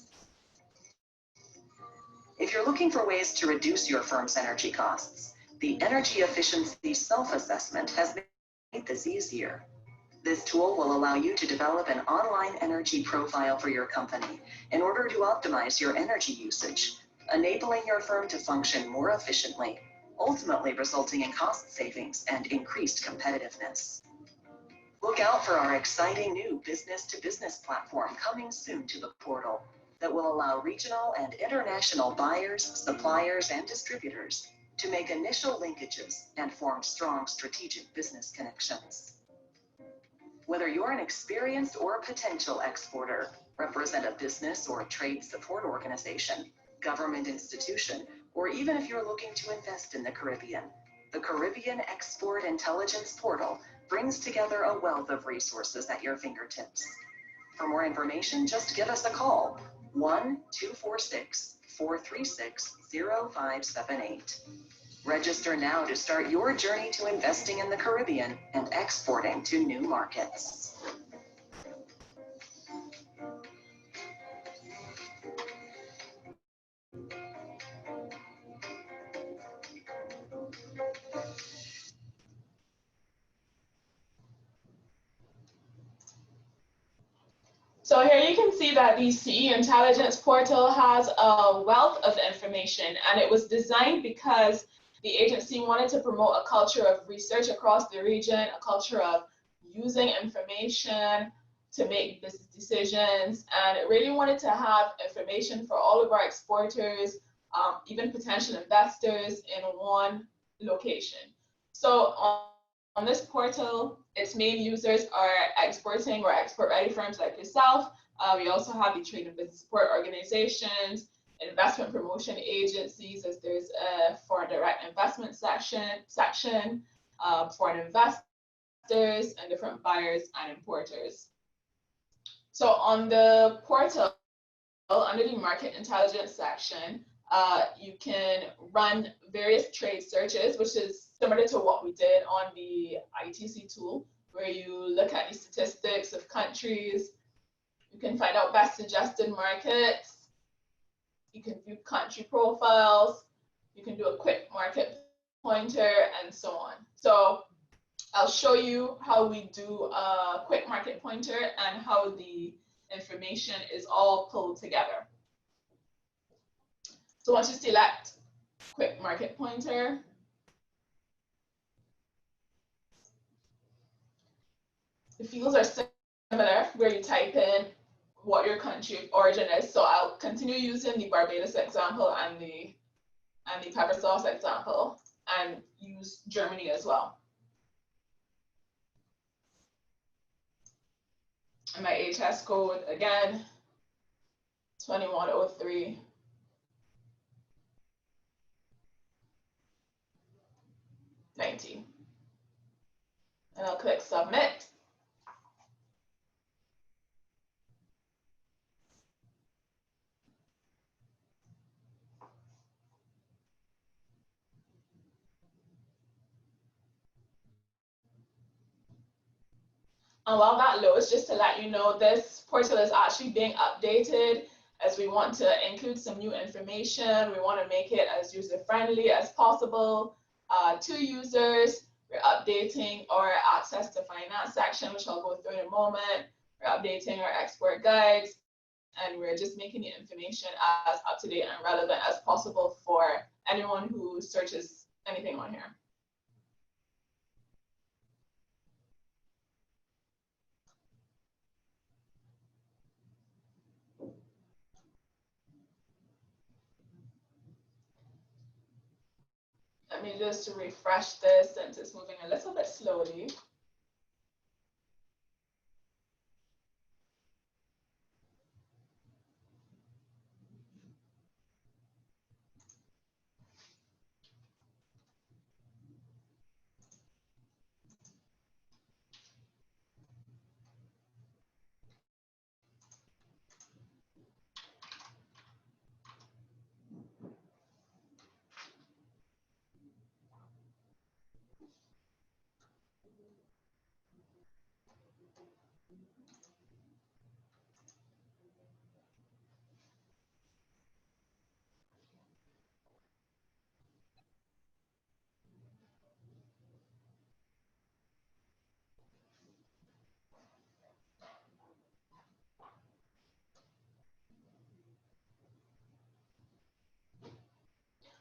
If you're looking for ways to reduce your firm's energy costs, the Energy Efficiency Self-Assessment has made this easier. This tool will allow you to develop an online energy profile for your company in order to optimize your energy usage, enabling your firm to function more efficiently, ultimately resulting in cost savings and increased competitiveness. Look out for our exciting new business-to-business platform coming soon to the portal that will allow regional and international buyers, suppliers, and distributors to make initial linkages and form strong strategic business connections. Whether you're an experienced or potential exporter, represent a business or trade support organization, government institution, or even if you're looking to invest in the Caribbean, the Caribbean Export Intelligence Portal brings together a wealth of resources at your fingertips. For more information, just give us a call, 1-246-436-0578. Register now to start your journey to investing in the Caribbean and exporting to new markets. So here you can see that the CE Intelligence Portal has a wealth of information, and it was designed because the agency wanted to promote a culture of research across the region, a culture of using information to make business decisions, and it really wanted to have information for all of our exporters, even potential investors, in one location. So on this portal, its main users are exporting or export-ready firms like yourself. We also have the trade and business support organizations, investment promotion agencies, as there's a foreign direct investment section, foreign investors, and different buyers and importers. So on the portal, under the market intelligence section, you can run various trade searches, which is similar to what we did on the ITC tool, where you look at the statistics of countries. You can find out best suggested markets. You can view country profiles. You can do a quick market pointer, and so on. So I'll show you how we do a quick market pointer and how the information is all pulled together. So once you select quick market pointer, the fields are similar where you type in what your country of origin is. So I'll continue using the Barbados example and the pepper sauce example and use Germany as well. And my HS code again, 2103. 19. And I'll click submit. And while that loads, just to let you know, this portal is actually being updated as we want to include some new information. We want to make it as user-friendly as possible to users. We're updating our access to finance section, which I'll go through in a moment. We're updating our export guides, and we're just making the information as up-to-date and relevant as possible for anyone who searches anything on here. Let me just refresh this since it's moving a little bit slowly.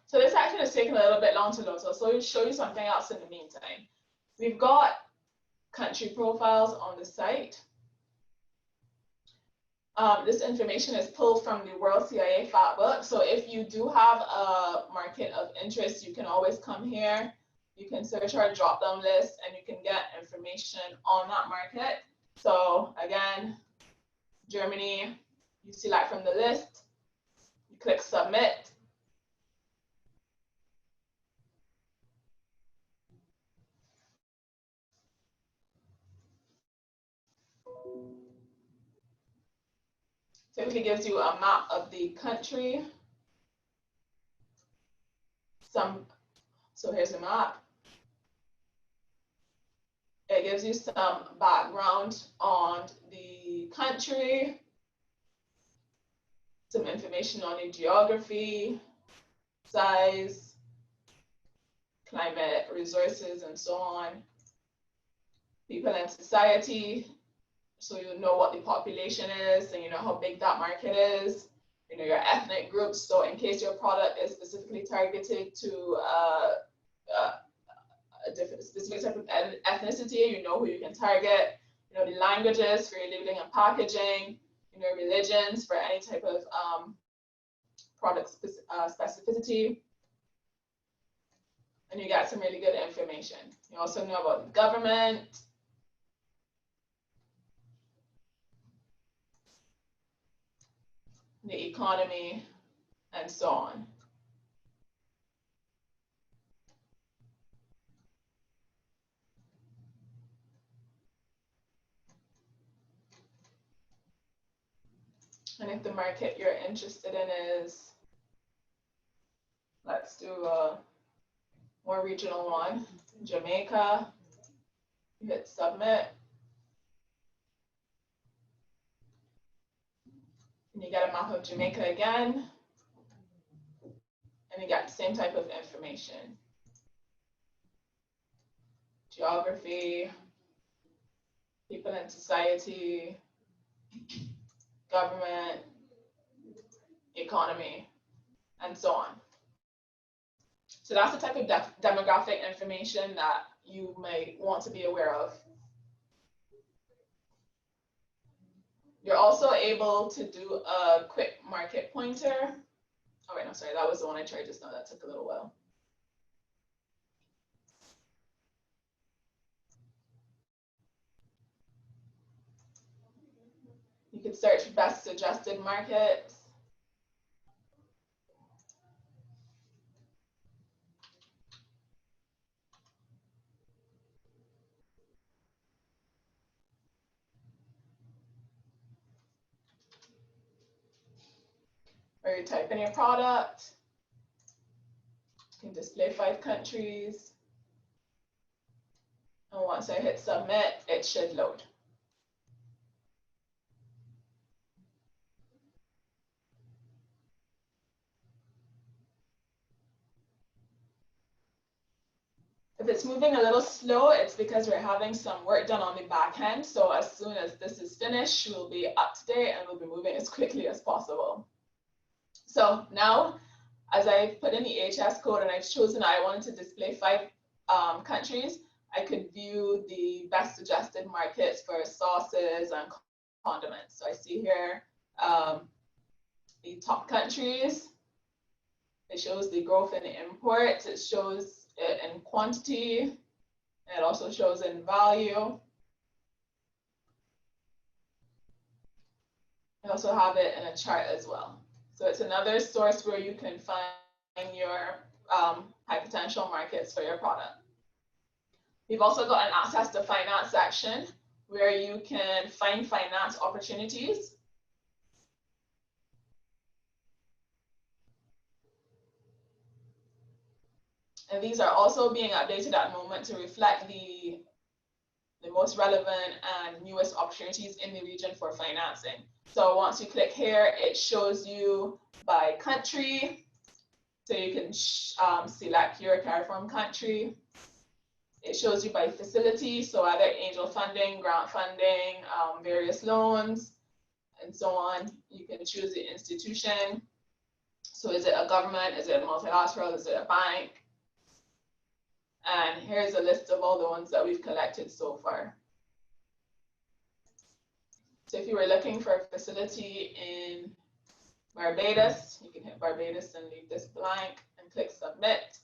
So this action is taking a little bit long to load, so I'll show you something else in the meantime. We've got country profiles on the site. This information is pulled from the World CIA Fact Book. So if you do have a market of interest, you can always come here. You can search our drop-down list and you can get information on that market. So again, Germany, you select from the list, you click submit. Typically gives you a map of the country. So here's a map. It gives you some background on the country, some information on the geography, size, climate, resources, and so on. People and society, so you know what the population is and you know how big that market is. You know your ethnic groups, so in case your product is specifically targeted to a different specific type of ethnicity, you know who you can target. You know the languages for your labeling and packaging. You know religions for any type of product specificity. And you got some really good information. You also know about the government. The economy, and so on. And if the market you're interested in is, let's do a more regional one, Jamaica, you hit submit. And you get a map of Jamaica again, and you get the same type of information. geography, people and society, government, economy, and so on. So that's the type of demographic information that you may want to be aware of. You're also able to do a quick market pointer. Oh wait, no, sorry, that was the one I tried just now. That took a little while. You could search best suggested markets. Or you type in your product. You can display 5 countries. And once I hit submit, it should load. If it's moving a little slow, it's because we're having some work done on the back end. So as soon as this is finished, we'll be up to date and we'll be moving as quickly as possible. So now, as I put in the HS code and I've chosen I wanted to display 5 countries, I could view the best suggested markets for sauces and condiments. So I see here the top countries. It shows the growth in the imports. It shows it in quantity. And it also shows in value. I also have it in a chart as well. So it's another source where you can find your high potential markets for your product. We've also got an access to finance section where you can find finance opportunities. And these are also being updated at the moment to reflect the most relevant and newest opportunities in the region for financing. So once you click here, it shows you by country. So you can select your CARIFORM country. It shows you by facility, so either angel funding, grant funding, various loans, and so on. You can choose the institution. So is it a government? Is it a multilateral? Is it a bank? And here's a list of all the ones that we've collected so far. So if you were looking for a facility in Barbados, you can hit Barbados and leave this blank and click submit.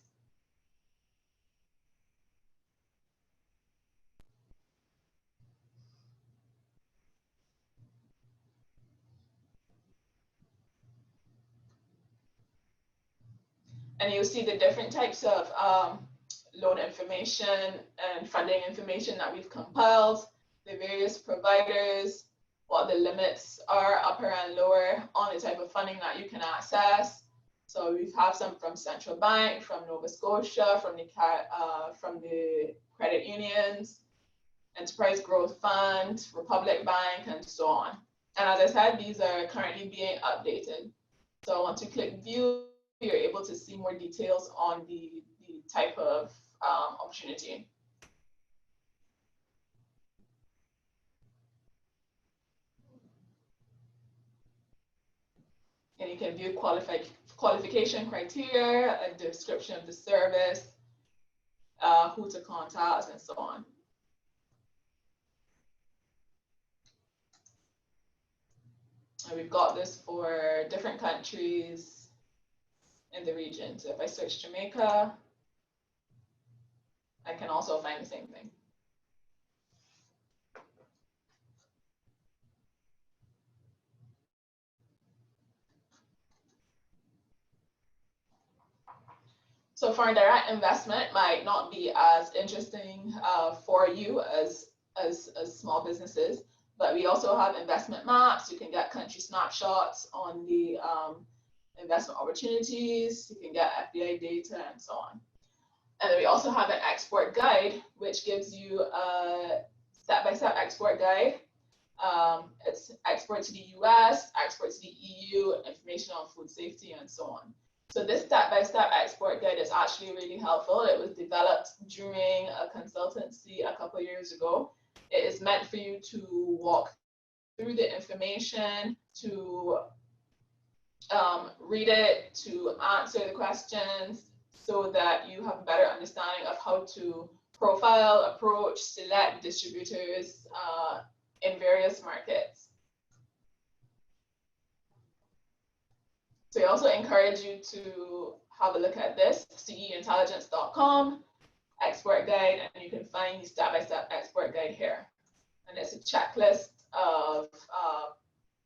And you'll see the different types of loan information and funding information that we've compiled, the various providers, what the limits are, upper and lower, on the type of funding that you can access. So we have some from Central Bank, from Nova Scotia, from the credit unions, Enterprise Growth Fund, Republic Bank, and so on. And as I said, these are currently being updated. So once you click view, you're able to see more details on the type of opportunity. And you can view qualification criteria, a description of the service, who to contact, and so on. And we've got this for different countries in the region. So if I search Jamaica, I can also find the same thing. So foreign direct investment might not be as interesting for you as small businesses, but we also have investment maps. You can get country snapshots on the investment opportunities. You can get FDI data and so on. And then we also have an export guide, which gives you a step-by-step export guide. It's export to the US, export to the EU, information on food safety, and so on. So this step-by-step export guide is actually actually really helpful. It was developed during a consultancy a couple of years ago. It is meant for you to walk through the information, to read it, to answer the questions, so that you have a better understanding of how to profile, approach, select distributors in various markets. So we also encourage you to have a look at this, ceintelligence.com, export guide, and you can find the step-by-step export guide here. And it's a checklist of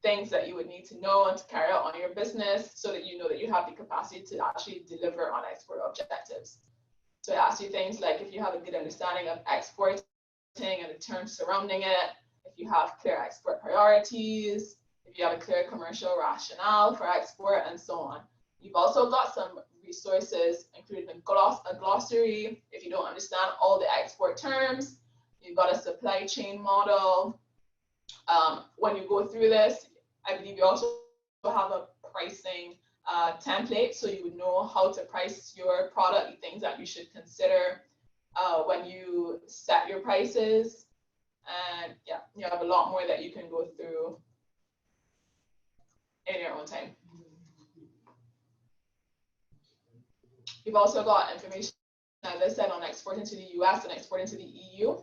things that you would need to know and to carry out on your business so that you know that you have the capacity to actually deliver on export objectives. So it asks you things like if you have a good understanding of exporting and the terms surrounding it, if you have clear export priorities, if you have a clear commercial rationale for export, and so on. You've also got some resources, including a glossary if you don't understand all the export terms. You've got a supply chain model. When you go through this, I believe you also have a pricing template, so you would know how to price your product, the things that you should consider when you set your prices. And yeah, you have a lot more that you can go through in your own time. You've also got information, as I said, on exporting to the US and exporting to the EU.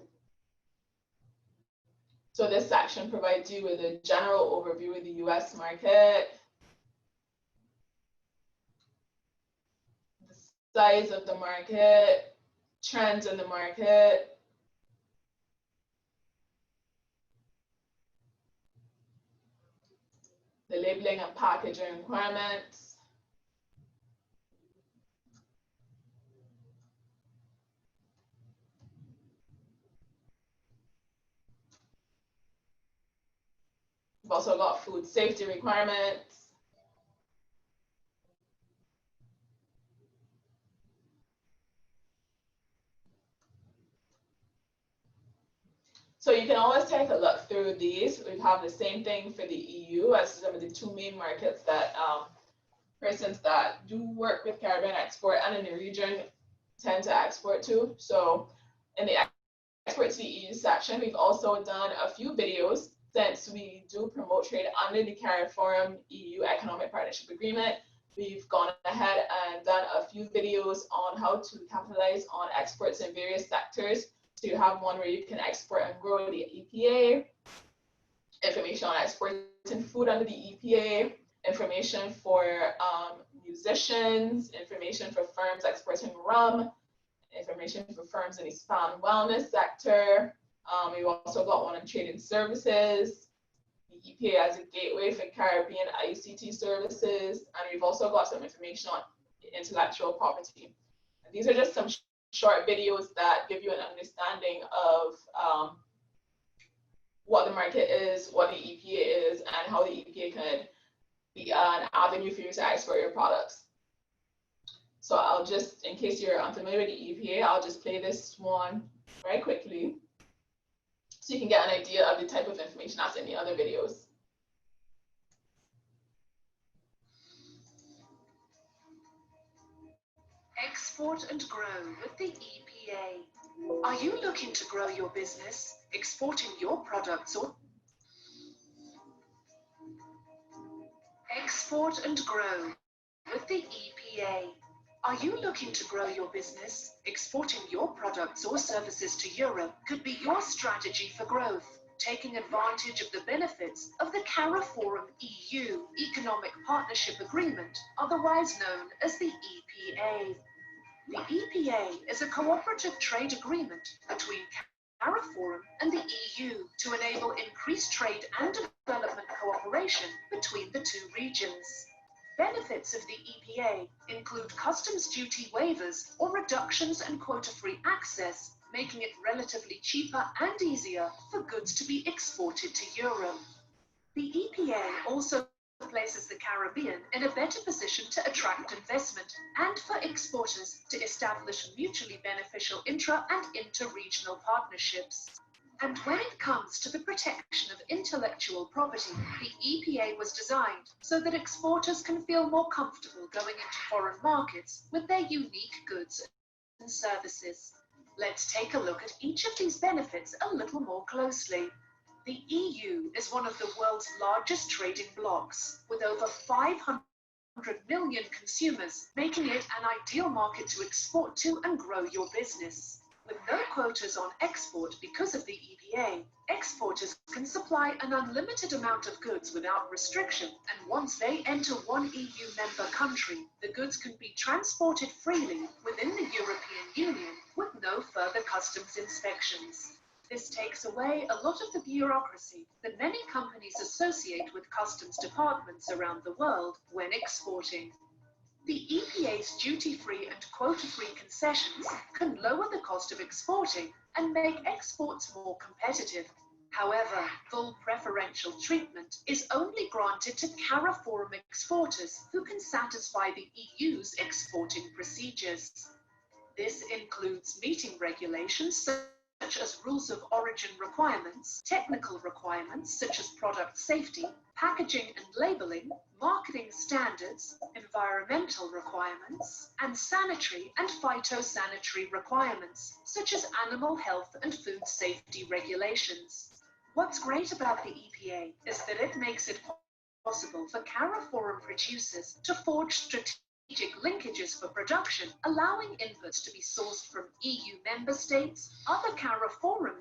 So this section provides you with a general overview of the US market, the size of the market, trends in the market, the labeling and packaging requirements, we've also got food safety requirements, so you can always take a look through these. We have the same thing for the EU as some of the two main markets that persons that do work with Caribbean export and in the region tend to export to. So in the export to the EU section, we've also done a few videos since we do promote trade under the CARIFORUM EU Economic Partnership Agreement. We've gone ahead and done a few videos on how to capitalize on exports in various sectors. So you have one where you can export and grow the EPA, information on exporting food under the EPA, information for musicians, information for firms exporting rum, information for firms in the spa and wellness sector. We've also got one on trading services, the EPA as a gateway for Caribbean ICT services, and we've also got some information on intellectual property. And these are just some short videos that give you an understanding of what the market is, what the EPA is, and how the EPA could be an avenue for you to export your products. So I'll just, in case you're unfamiliar with the EPA, I'll just play this one very quickly so you can get an idea of the type of information that's in the other videos. Export and grow with the EPA. Are you looking to grow your business, exporting your products or export and grow with the EPA? Are you looking to grow your business? Exporting your products or services to Europe could be your strategy for growth, taking advantage of the benefits of the CARIFORUM EU Economic Partnership Agreement, otherwise known as the EPA. The EPA is a cooperative trade agreement between CARIFORUM and the EU to enable increased trade and development cooperation between the two regions. Benefits of the EPA include customs duty waivers or reductions and quota-free access, making it relatively cheaper and easier for goods to be exported to Europe. The EPA also places the Caribbean in a better position to attract investment and for exporters to establish mutually beneficial intra- and inter-regional partnerships. And when it comes to the protection of intellectual property, the EPA was designed so that exporters can feel more comfortable going into foreign markets with their unique goods and services. Let's take a look at each of these benefits a little more closely. The EU is one of the world's largest trading blocs, with over 500 million consumers, making it an ideal market to export to and grow your business. With no quotas on export because of the EPA, exporters can supply an unlimited amount of goods without restriction, and once they enter one EU member country, the goods can be transported freely within the European Union with no further customs inspections. This takes away a lot of the bureaucracy that many companies associate with customs departments around the world when exporting. The EPA's duty-free and quota-free concessions can lower the cost of exporting and make exports more competitive. However, full preferential treatment is only granted to CARIFORUM exporters who can satisfy the EU's exporting procedures. This includes meeting regulations such as rules of origin requirements, technical requirements such as product safety, packaging and labeling, marketing standards, environmental requirements, and sanitary and phytosanitary requirements such as animal health and food safety regulations. What's great about the EPA is that it makes it possible for CARIFORUM producers to forge strategic linkages for production, allowing inputs to be sourced from EU member states, other CARIFORUM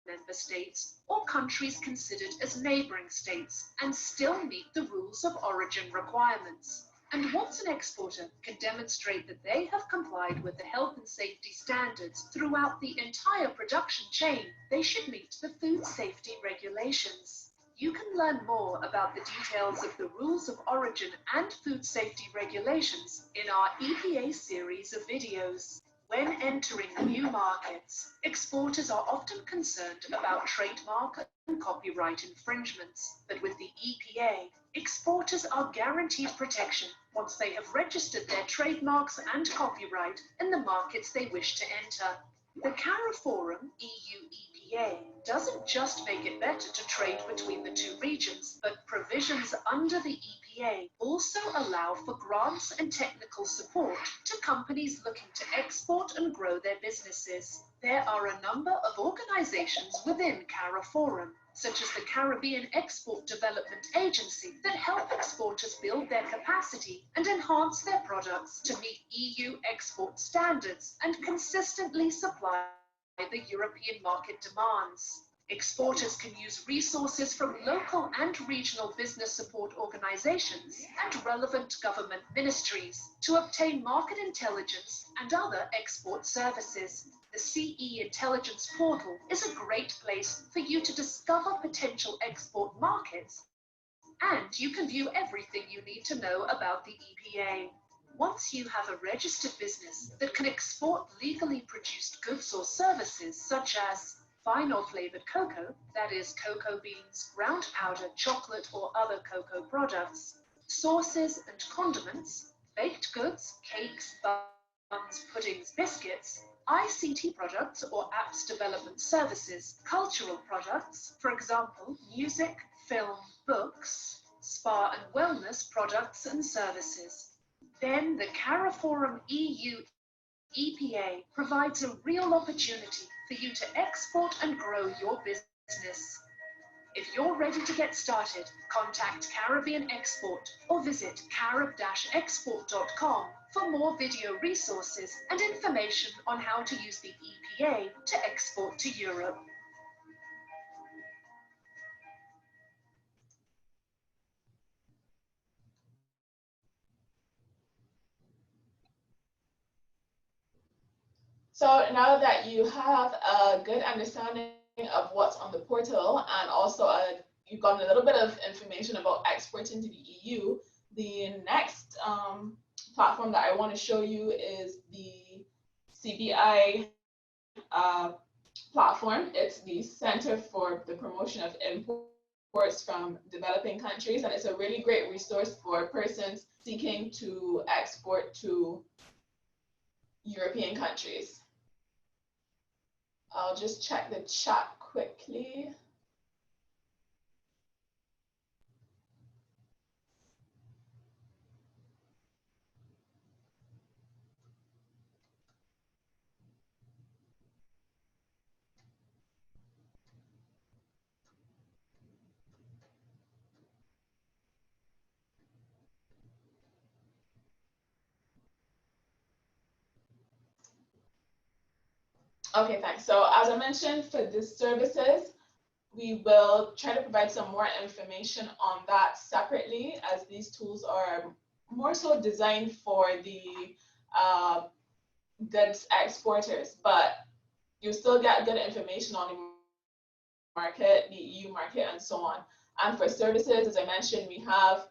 member states, or countries considered as neighboring states, and still meet the rules of origin requirements. And once an exporter can demonstrate that they have complied with the health and safety standards throughout the entire production chain, they should meet the food safety regulations. You can learn more about the details of the rules of origin and food safety regulations in our EPA series of videos. When entering new markets, exporters are often concerned about trademark and copyright infringements, but with the EPA, exporters are guaranteed protection once they have registered their trademarks and copyright in the markets they wish to enter. The CARIFORUM EU EPA doesn't just make it better to trade between the two regions, but provisions under the EPA also allow for grants and technical support to companies looking to export and grow their businesses. There are a number of organizations within CARIFORUM, such as the Caribbean Export Development Agency, that help exporters build their capacity and enhance their products to meet EU export standards and consistently supply the European market demands. Exporters can use resources from local and regional business support organizations and relevant government ministries to obtain market intelligence and other export services. The CE Intelligence Portal is a great place for you to discover potential export markets, and you can view everything you need to know about the EPA. Once you have a registered business that can export legally produced goods or services such as fine or flavored cocoa, that is cocoa beans, ground powder, chocolate or other cocoa products, sauces and condiments, baked goods, cakes, buns, puddings, biscuits, ICT products or apps development services, cultural products, for example, music, film, books, spa and wellness products and services. Then the CARIFORUM EU EPA provides a real opportunity for you to export and grow your business. If you're ready to get started, contact Caribbean Export or visit carib-export.com for more video resources and information on how to use the EPA to export to Europe. So now that you have a good understanding of what's on the portal and also you've gotten a little bit of information about exporting to the EU, the next platform that I want to show you is the CBI platform. It's the Center for the Promotion of Imports from Developing Countries, and it's a really great resource for persons seeking to export to European countries. I'll just check the chat quickly. Okay, thanks. So as I mentioned, for the services, we will try to provide some more information on that separately, as these tools are more so designed for the goods exporters, but you still get good information on the market, the EU market, and so on. And for services, as I mentioned, we have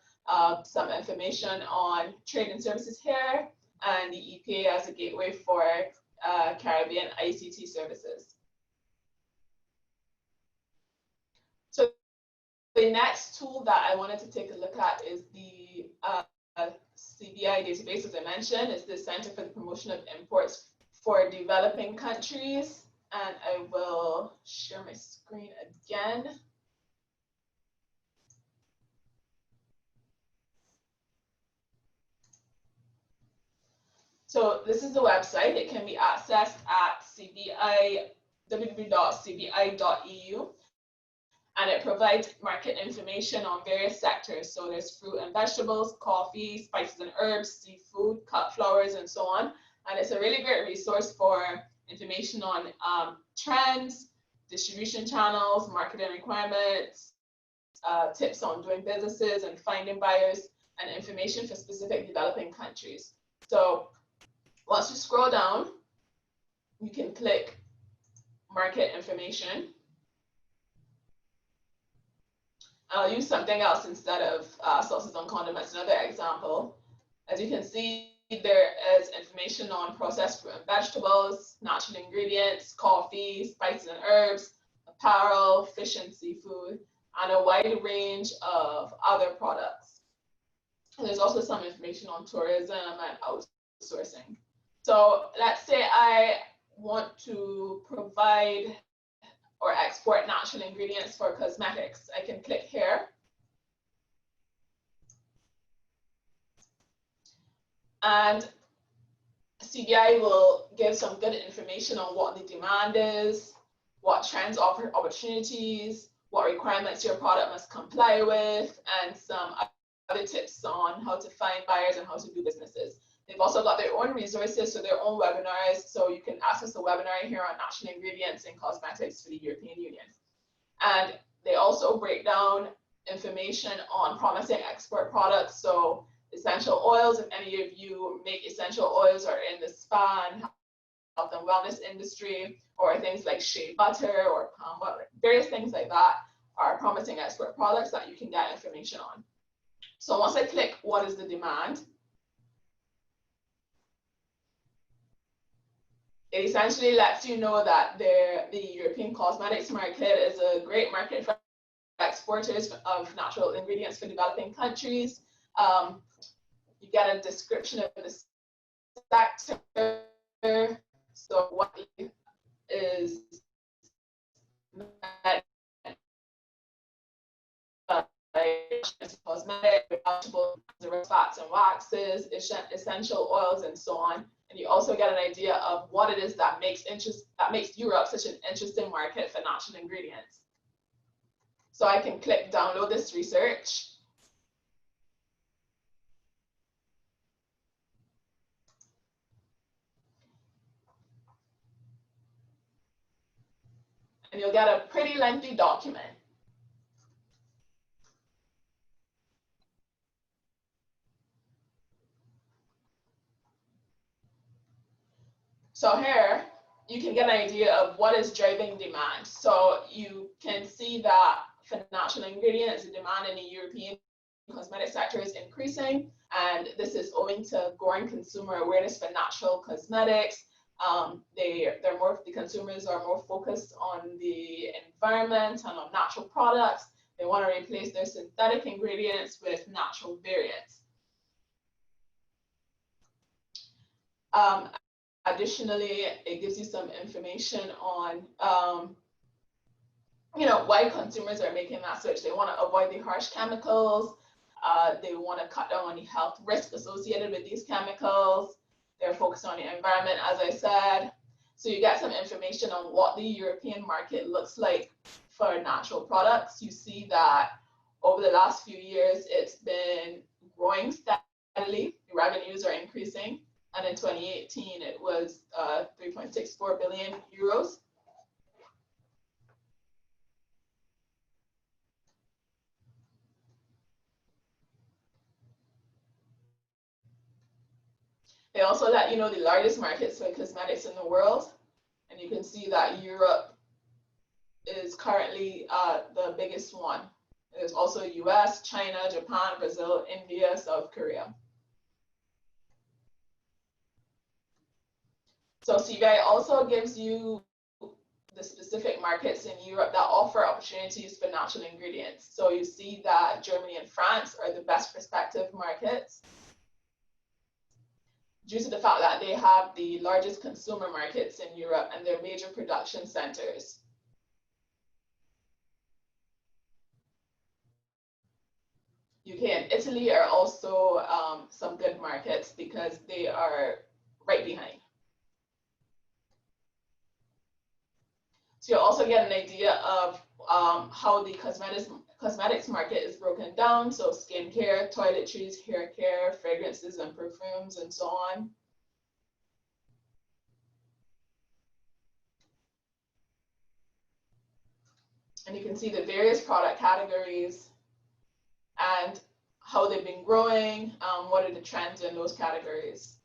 some information on trade and services here, and the EPA as a gateway for Caribbean ICT services. So the next tool that I wanted to take a look at is the CBI database, as I mentioned. It's the Center for the Promotion of Imports for Developing Countries. And I will share my screen again. So this is the website. It can be accessed at www.cbi.eu. And it provides market information on various sectors. So there's fruit and vegetables, coffee, spices and herbs, seafood, cut flowers, and so on. And it's a really great resource for information on trends, distribution channels, marketing requirements, tips on doing businesses and finding buyers, and information for specific developing countries. So once you scroll down, you can click market information. I'll use something else instead of sauces and condiments, another example. As you can see, there is information on processed fruit and vegetables, natural ingredients, coffee, spices and herbs, apparel, fish and seafood, and a wide range of other products. And there's also some information on tourism and outsourcing. So let's say I want to provide or export natural ingredients for cosmetics. I can click here. And CBI will give some good information on what the demand is, what trends offer opportunities, what requirements your product must comply with, and some other tips on how to find buyers and how to do businesses. They've also got their own resources, so their own webinars. So you can access a webinar here on natural ingredients in cosmetics for the European Union. And they also break down information on promising export products. So essential oils, if any of you make essential oils or are in the spa and health and wellness industry, or things like shea butter or palm oil, various things like that are promising export products that you can get information on. So once I click what is the demand, it essentially lets you know that the European cosmetics market is a great market for exporters of natural ingredients for developing countries. You get a description of the sector. So what is cosmetic, fats and waxes, essential oils, and so on. And you also get an idea of what it is that makes Europe such an interesting market for natural ingredients. So I can click download this research. And you'll get a pretty lengthy document. So here, you can get an idea of what is driving demand. So you can see that for natural ingredients, the demand in the European cosmetic sector is increasing, and this is owing to growing consumer awareness for natural cosmetics. The consumers are more focused on the environment and on natural products. They want to replace their synthetic ingredients with natural variants. Additionally, it gives you some information on why consumers are making that switch. They want to avoid the harsh chemicals. They want to cut down on the health risk associated with these chemicals. They're focused on the environment, as I said. So you get some information on what the European market looks like for natural products. You see that over the last few years, it's been growing steadily. The revenues are increasing. and in 2018 it was 3.64 billion euros. They also let you know the largest markets for cosmetics in the world, and you can see that Europe is currently the biggest one. There's also US, China, Japan, Brazil, India, South Korea. So CBI also gives you the specific markets in Europe that offer opportunities for natural ingredients. So you see that Germany and France are the best prospective markets due to the fact that they have the largest consumer markets in Europe and their major production centers. UK and Italy are also some good markets because they are right behind. So you'll also get an idea of how the cosmetics market is broken down. So skincare, toiletries, hair care, fragrances and perfumes, and so on. And you can see the various product categories and how they've been growing, what are the trends in those categories.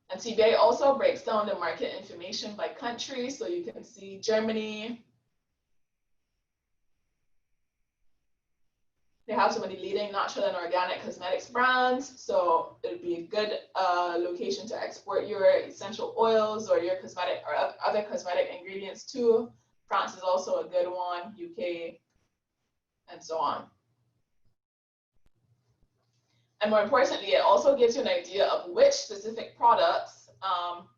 And CBI also breaks down the market information by country. So you can see Germany. They have some of the leading natural and organic cosmetics brands. So it would be a good location to export your essential oils or your cosmetic or other cosmetic ingredients to. France is also a good one, UK, and so on. And more importantly, it also gives you an idea of which specific products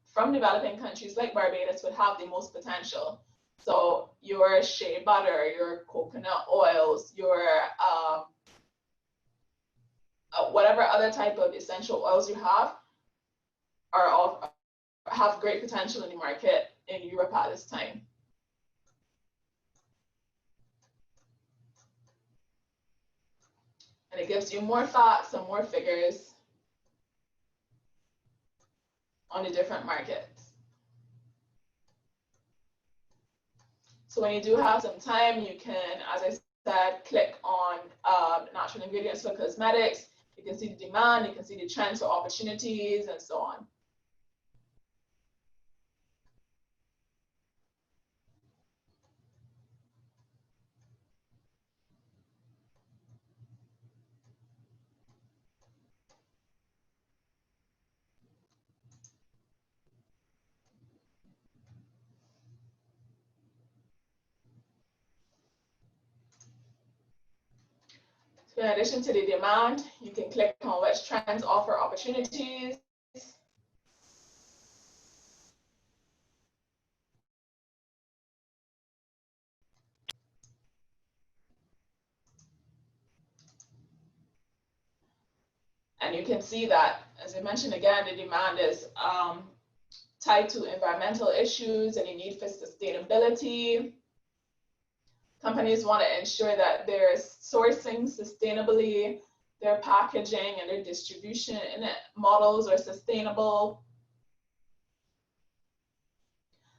from developing countries like Barbados would have the most potential. So your shea butter, your coconut oils, your whatever other type of essential oils you have have great potential in the market in Europe at this time. And it gives you more facts and more figures on the different markets. So when you do have some time, you can, as I said, click on natural ingredients for cosmetics. You can see the demand, you can see the trends for opportunities, and so on. So in addition to the demand, you can click on which trends offer opportunities. And you can see that, as I mentioned again, the demand is tied to environmental issues and the need for sustainability. Companies want to ensure that they're sourcing sustainably, their packaging and their distribution models are sustainable.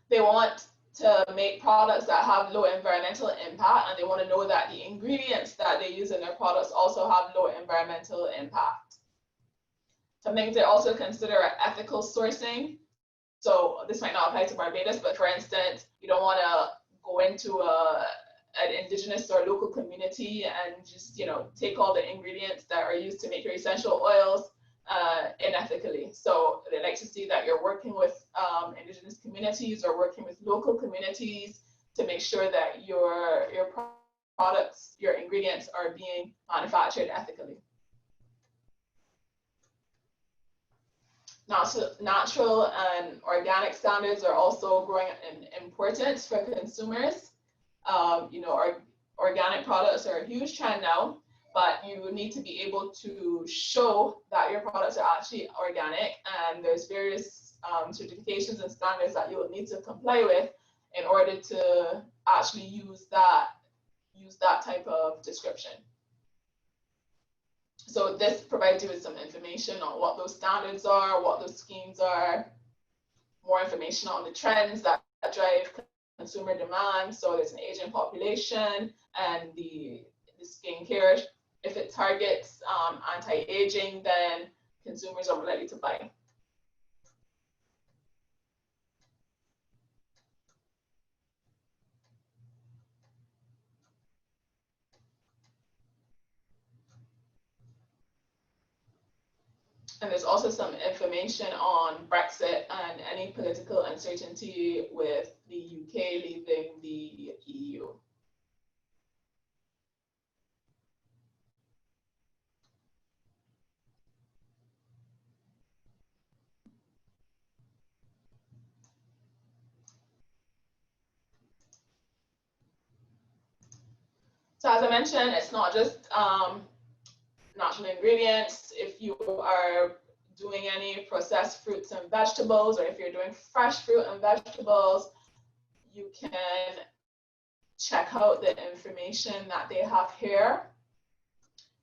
They want to make products that have low environmental impact, and they want to know that the ingredients that they use in their products also have low environmental impact. Some things they also consider ethical sourcing. So this might not apply to Barbados, but for instance, you don't want to go into an indigenous or local community and just take all the ingredients that are used to make your essential oils unethically. So they like to see that you're working with indigenous communities or working with local communities to make sure that your products, your ingredients are being manufactured ethically. Natural and organic standards are also growing in importance for consumers. Organic products are a huge trend now, but you need to be able to show that your products are actually organic, and there's various certifications and standards that you will need to comply with in order to actually use that type of description. So this provides you with some information on what those standards are, what those schemes are, more information on the trends that drive consumer demand. So there's an aging population, and the skincare, if it targets anti-aging, then consumers are more likely to buy. And there's also some information on Brexit and any political uncertainty with the UK leaving the EU. So as I mentioned, it's not just natural ingredients. If you are doing any processed fruits and vegetables, or if you're doing fresh fruit and vegetables, you can check out the information that they have here.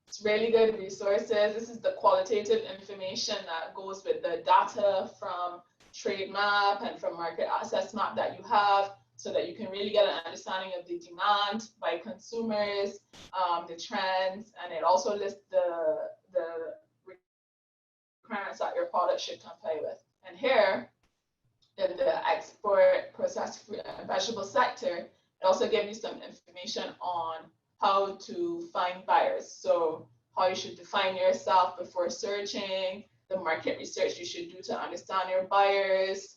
It's really good resources. This is the qualitative information that goes with the data from TradeMap and from Market Access Map that you have, so that you can really get an understanding of the demand by consumers, the trends, and it also lists the requirements that your product should comply with. And here, in the export processed fruit and vegetable sector, it also gives you some information on how to find buyers. So how you should define yourself before searching, the market research you should do to understand your buyers,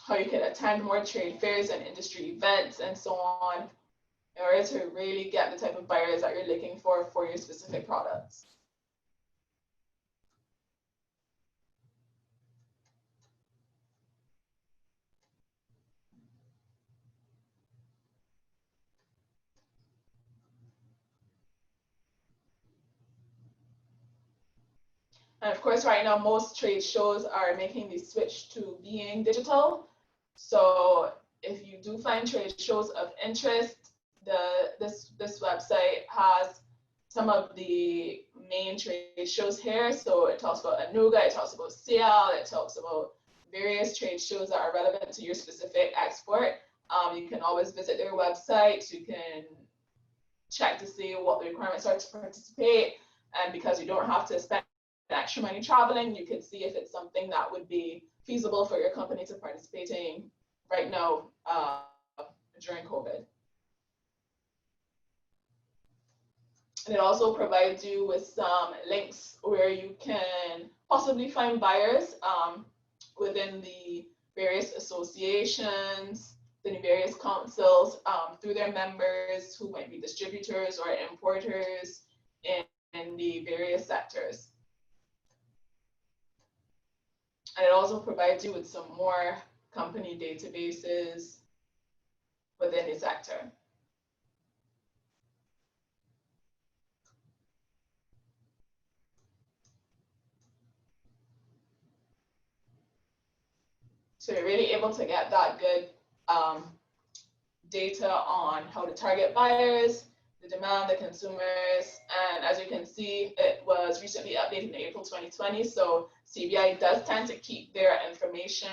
how you can attend more trade fairs and industry events and so on, in order to really get the type of buyers that you're looking for your specific products. And of course, right now, most trade shows are making the switch to being digital. So if you do find trade shows of interest, this website has some of the main trade shows here. So it talks about Anuga, it talks about SIAL, it talks about various trade shows that are relevant to your specific export. You can always visit their website. You can check to see what the requirements are to participate. And because you don't have to spend extra money traveling, you can see if it's something that would be feasible for your company to participate in right now during COVID. And it also provides you with some links where you can possibly find buyers within the various associations, the various councils, through their members who might be distributors or importers in the various sectors. And it also provides you with some more company databases within the sector. So you're really able to get that good data on how to target buyers, the demand, the consumers, and as you can see, it was recently updated in April 2020. So CBI does tend to keep their information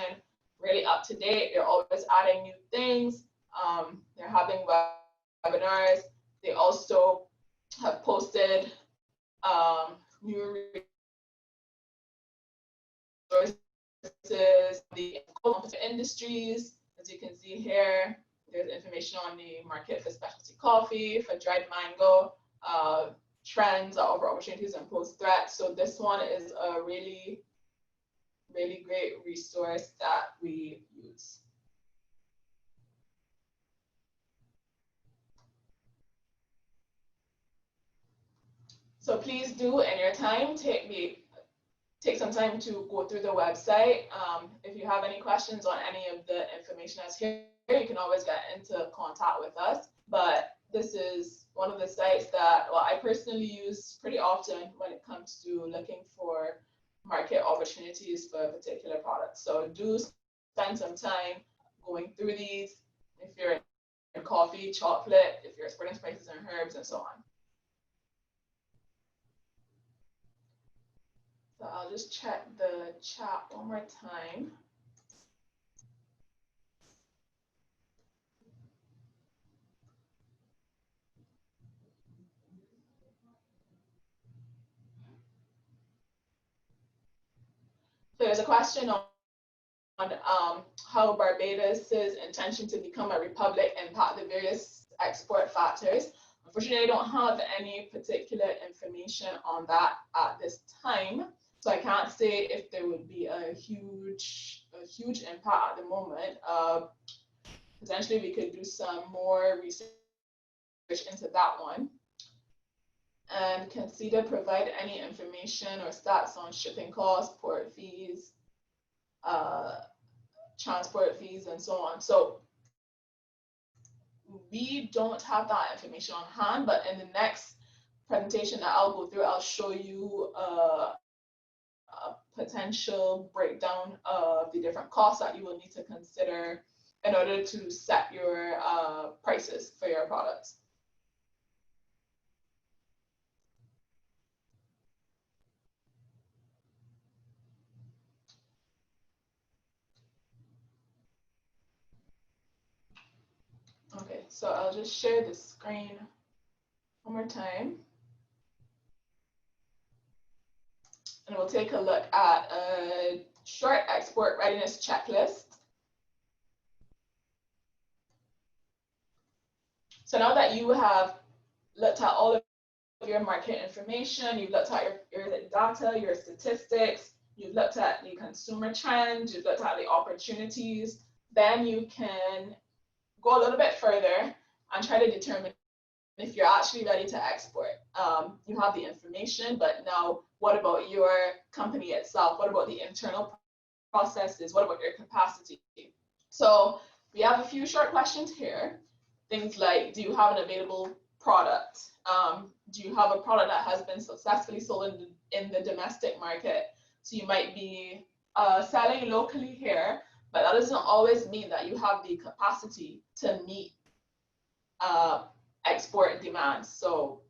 really up to date. They're always adding new things. They're having webinars. They also have posted new resources, the industries. As you can see here, there's information on the market for specialty coffee, for dried mango, trends, offer opportunities, and pose threats. So this one is a really, really great resource that we use. So please do, in your time, take some time to go through the website. If you have any questions on any of the information that's here, you can always get into contact with us. But this is one of the sites that, well, I personally use pretty often when it comes to looking for market opportunities for a particular product. So do spend some time going through these if you're in coffee, chocolate, if you're exporting spices and herbs, and so on. just check the chat one more time. So there's a question on how Barbados' intention to become a republic impact the various export factors. Unfortunately, I don't have any particular information on that at this time, so I can't say if there would be a huge impact at the moment. Potentially, we could do some more research into that one. And can CEDA provide any information or stats on shipping costs, port fees, transport fees, and so on? So we don't have that information on hand, but in the next presentation that I'll go through, I'll show you a potential breakdown of the different costs that you will need to consider in order to set your prices for your products. Okay, so I'll just share the screen one more time. And we'll take a look at a short export readiness checklist. So now that you have looked at all of your market information, you've looked at your data, your statistics, you've looked at the consumer trends, you've looked at the opportunities, then you can go a little bit further and try to determine if you're actually ready to export. You have the information, but now what about your company itself? What about the internal processes? What about your capacity? So we have a few short questions here. Things like, do you have an available product? Do you have a product that has been successfully sold in the domestic market? So you might be selling locally here, but that doesn't always mean that you have the capacity to meet export demands. So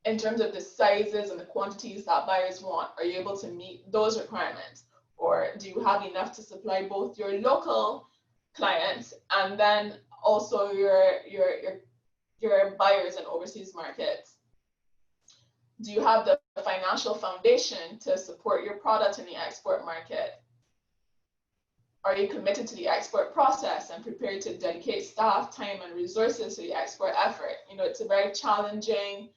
in terms of the sizes and the quantities that buyers want, are you able to meet those requirements? Or do you have enough to supply both your local clients and then also your buyers in overseas markets? Do you have the financial foundation to support your product in the export market? Are you committed to the export process and prepared to dedicate staff, time, and resources to the export effort? You know, it's a very challenging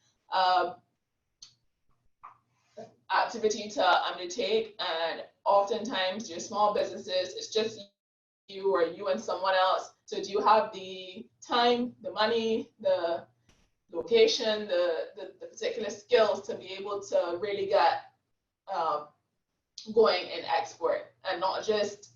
activity to undertake, and oftentimes your small businesses, it's just you or you and someone else. So do you have the time, the money, the location, the particular skills to be able to really get going in export, and not just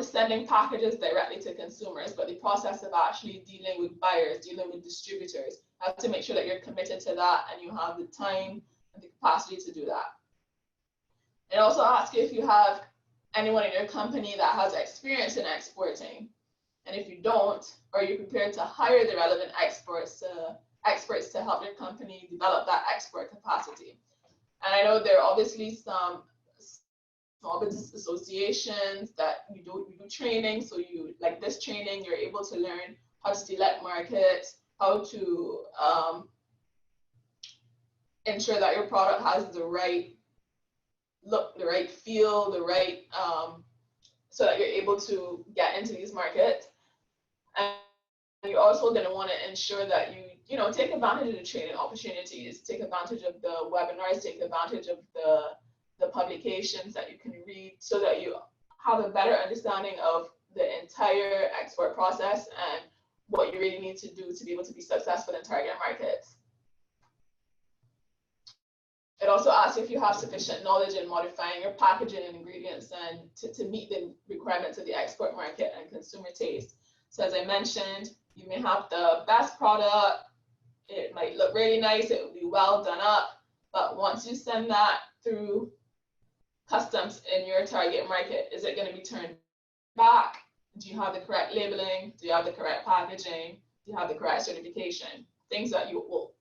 sending packages directly to consumers, but the process of actually dealing with buyers, dealing with distributors? You have to make sure that you're committed to that and you have the time and the capacity to do that. And also ask you if you have anyone in your company that has experience in exporting. And if you don't, are you prepared to hire the relevant experts to help your company develop that export capacity? And I know there are obviously some small business associations that you do training. So you, like this training, you're able to learn how to select markets, how to ensure that your product has the right look, the right feel, the right, so that you're able to get into these markets. And you're also going to want to ensure that you know, take advantage of the training opportunities, take advantage of the webinars, take advantage of the publications that you can read, so that you have a better understanding of the entire export process and what you really need to do to be able to be successful in target markets. It also asks if you have sufficient knowledge in modifying your packaging and ingredients and to meet the requirements of the export market and consumer taste. So as I mentioned, you may have the best product, it might look really nice, it will be well done up, but once you send that through customs in your target market, is it going to be turned back? Do you have the correct labeling? Do you have the correct packaging? Do you have the correct certification? Things that you will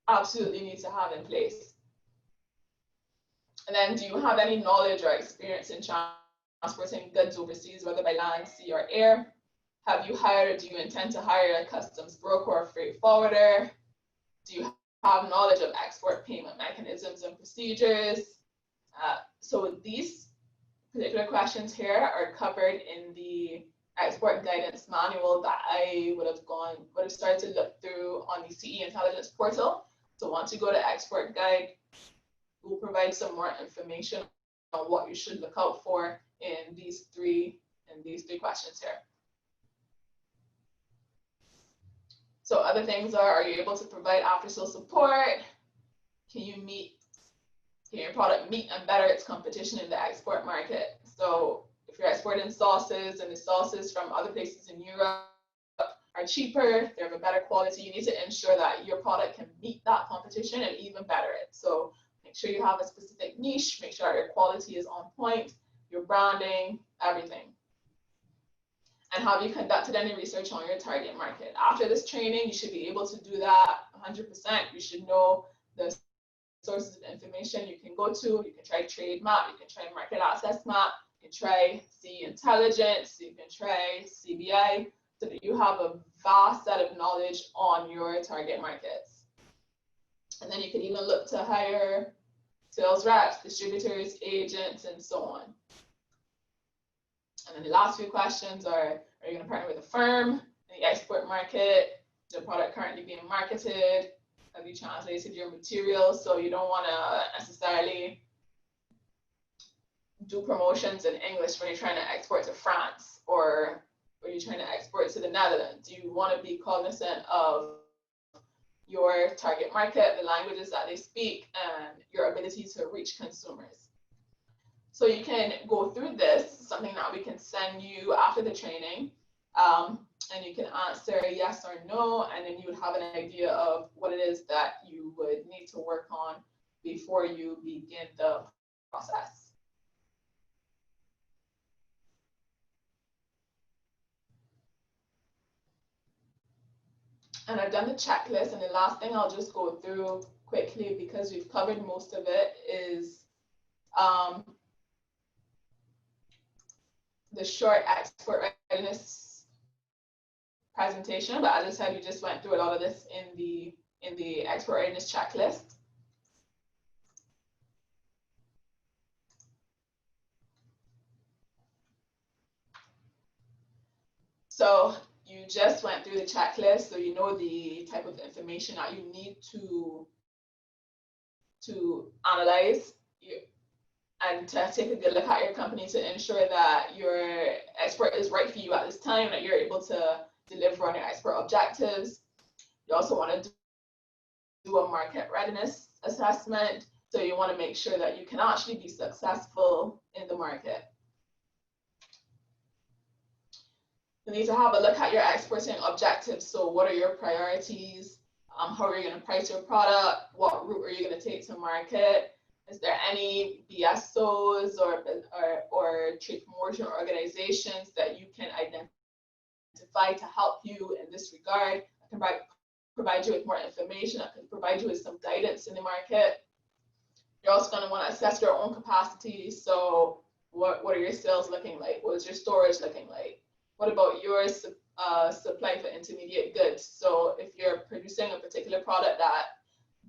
absolutely need to have in place. And then, do you have any knowledge or experience in transporting goods overseas, whether by land, sea, or air? Have you hired or do you intend to hire a customs broker or freight forwarder? Do you have knowledge of export payment mechanisms and procedures? So these particular questions here are covered in the export guidance manual that I would have started to look through on the CE Intelligence portal. So once you go to Export Guide, we'll provide some more information on what you should look out for in these three questions here. So other things are you able to provide after-sale support? Can your product meet and better its competition in the export market? So if you're exporting sauces and the sauces from other places in Europe are cheaper, they're of a better quality, you need to ensure that your product can meet that competition and even better it. So make sure you have a specific niche, make sure your quality is on point, your branding, everything. And have you conducted any research on your target market? After this training, you should be able to do that 100%. You should know the sources of information you can go to. You can try Trade Map, you can try Market Access Map, you can try CE Intelligence, you can try CBI, so that you have a vast set of knowledge on your target markets. And then you can even look to hire sales reps, distributors, agents, and so on. And then the last few questions are you going to partner with a firm in the export market? Is the product currently being marketed? Have you translated your materials? So you don't want to necessarily do promotions in English when you're trying to export to France or when you're trying to export to the Netherlands. You want to be cognizant of your target market, the languages that they speak, and your ability to reach consumers. So you can go through this, something that we can send you after the training, and you can answer yes or no, and then you would have an idea of what it is that you would need to work on before you begin the process. And I've done the checklist, and the last thing I'll just go through quickly because we've covered most of it is the short export readiness presentation, but as I said, we just went through a lot of this in the export readiness checklist. So you just went through the checklist, so you know the type of information that you need to analyze and to take a good look at your company to ensure that your export is right for you at this time, that you're able to deliver on your export objectives. You also want to do a market readiness assessment. So you want to make sure that you can actually be successful in the market. You need to have a look at your exporting objectives. So what are your priorities? How are you going to price your product? What route are you going to take to market? Is there any BSOs or trade promotion organizations that you can identify to help you in this regard? I can provide you with more information. I can provide you with some guidance in the market. You're also going to want to assess your own capacity. So what are your sales looking like? What is your storage looking like? What about your supply for intermediate goods? So if you're producing a particular product that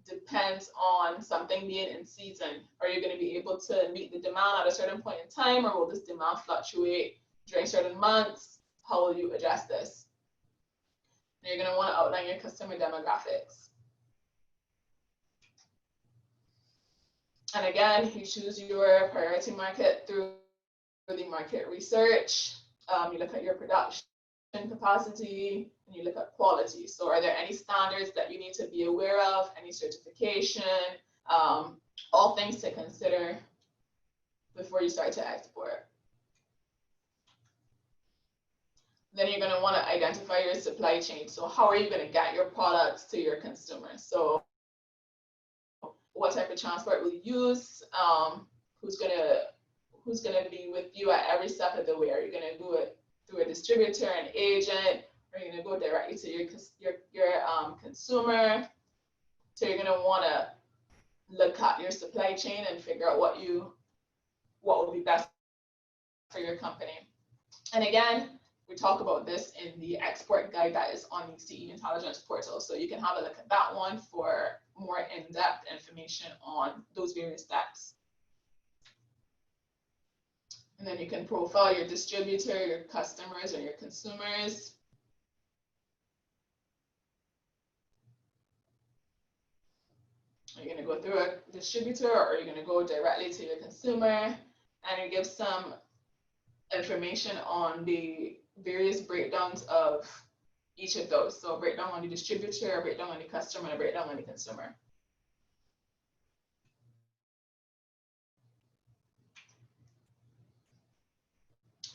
depends on something being in season, are you going to be able to meet the demand at a certain point in time, or will this demand fluctuate during certain months? How will you address this? And you're going to want to outline your customer demographics. And again, you choose your priority market through the market research. You look at your production capacity, and you look at quality. So are there any standards that you need to be aware of, any certification, all things to consider before you start to export. Then you're going to want to identify your supply chain. So how are you going to get your products to your consumers? So what type of transport will you use? Who's going to be with you at every step of the way? Are you going to do it through a distributor, an agent? Are you going to go directly to your consumer? So you're going to want to look at your supply chain and figure out what would be best for your company. And again, we talk about this in the export guide that is on the CE Intelligence portal. So you can have a look at that one for more in-depth information on those various steps. And then you can profile your distributor, your customers, and your consumers. Are you going to go through a distributor, or are you going to go directly to your consumer? And you give some information on the various breakdowns of each of those. So a breakdown on the distributor, a breakdown on the customer, and a breakdown on the consumer.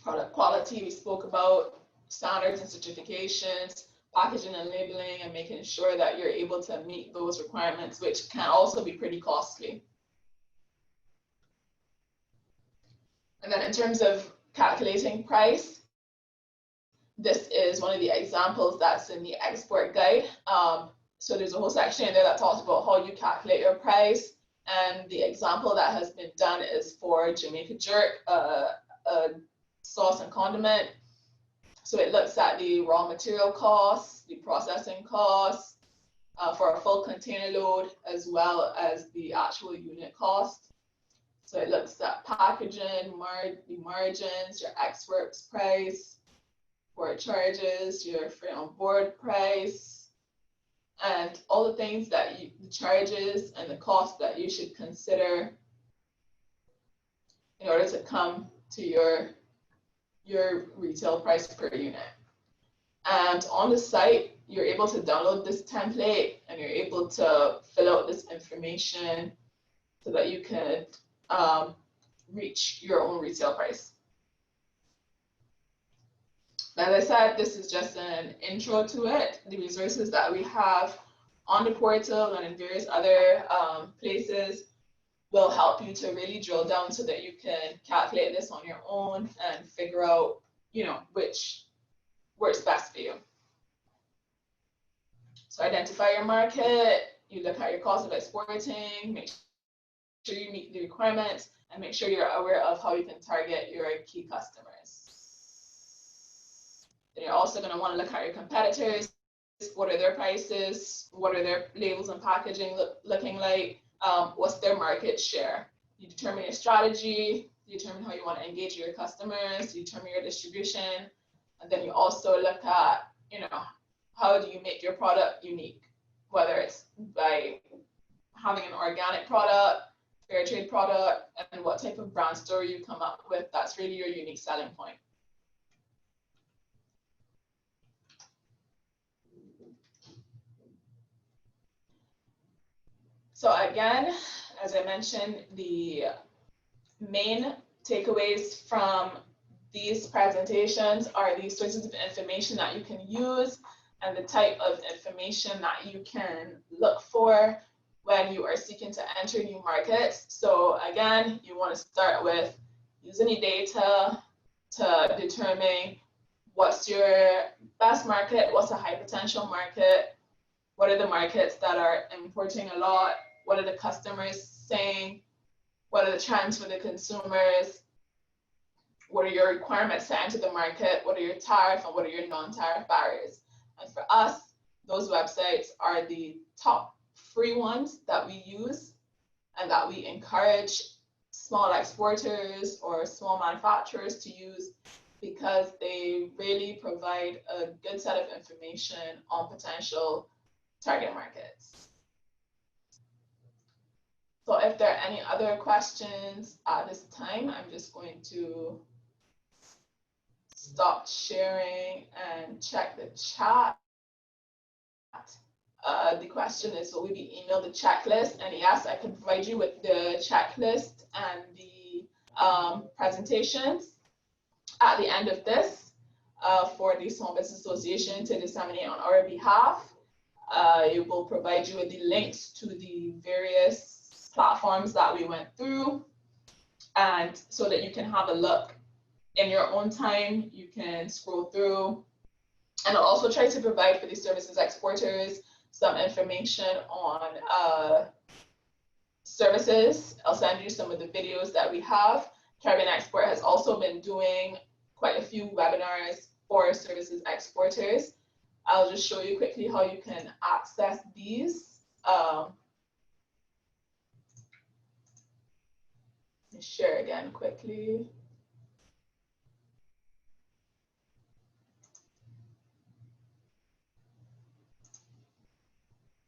Product quality, we spoke about standards and certifications, packaging and labeling, and making sure that you're able to meet those requirements, which can also be pretty costly. And then in terms of calculating price, this is one of the examples that's in the export guide. So there's a whole section in there that talks about how you calculate your price. And the example that has been done is for Jamaica Jerk, a sauce and condiment. So it looks at the raw material costs, the processing costs for a full container load, as well as the actual unit cost. So it looks at packaging, the margins, your ex-works price, port charges, your freight on board price, and all the things that the charges and the costs that you should consider in order to come to your retail price per unit. And on the site, you're able to download this template and you're able to fill out this information so that you can reach your own retail price. As I said, this is just an intro to it. The resources that we have on the portal and in various other places will help you to really drill down so that you can calculate this on your own and figure out, which works best for you. So identify your market, you look at your cost of exporting, make sure you meet the requirements, and make sure you're aware of how you can target your key customers. Then you're also going to want to look at your competitors. What are their prices? What are their labels and packaging looking like? What's their market share? You determine your strategy, you determine how you want to engage your customers, you determine your distribution, and then you also look at, how do you make your product unique? Whether it's by having an organic product, fair trade product, and what type of brand story you come up with, that's really your unique selling point. So again, as I mentioned, the main takeaways from these presentations are the sources of information that you can use and the type of information that you can look for when you are seeking to enter new markets. So again, you want to start with using the data to determine what's your best market, what's a high potential market, what are the markets that are importing a lot, what are the customers saying, what are the trends for the consumers, what are your requirements to enter the market, what are your tariff and what are your non-tariff barriers. And for us, those websites are the top free ones that we use and that we encourage small exporters or small manufacturers to use, because they really provide a good set of information on potential target markets. So if there are any other questions at this time, I'm just going to stop sharing and check the chat. The question is, will we be emailed the checklist? And yes, I can provide you with the checklist and the presentations at the end of this for the Small Business Association to disseminate on our behalf. It will provide you with the links to the various platforms that we went through, and so that you can have a look in your own time. You can scroll through, and I'll also try to provide for the services exporters some information on services. I'll send you some of the videos that we have. Caribbean Export has also been doing quite a few webinars for services exporters. I'll just show you quickly how you can access these. Let me share again quickly.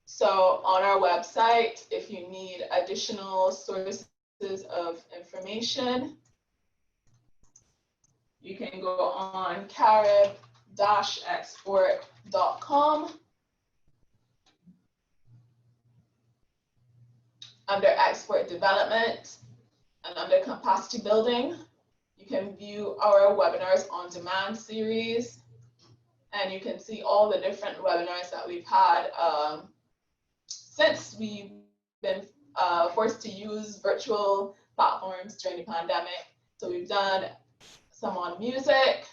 So on our website, if you need additional sources of information, you can go on carib-export.com. Under export development and under capacity building, you can view our webinars on demand series, and you can see all the different webinars that we've had since we've been forced to use virtual platforms during the pandemic. So we've done some on music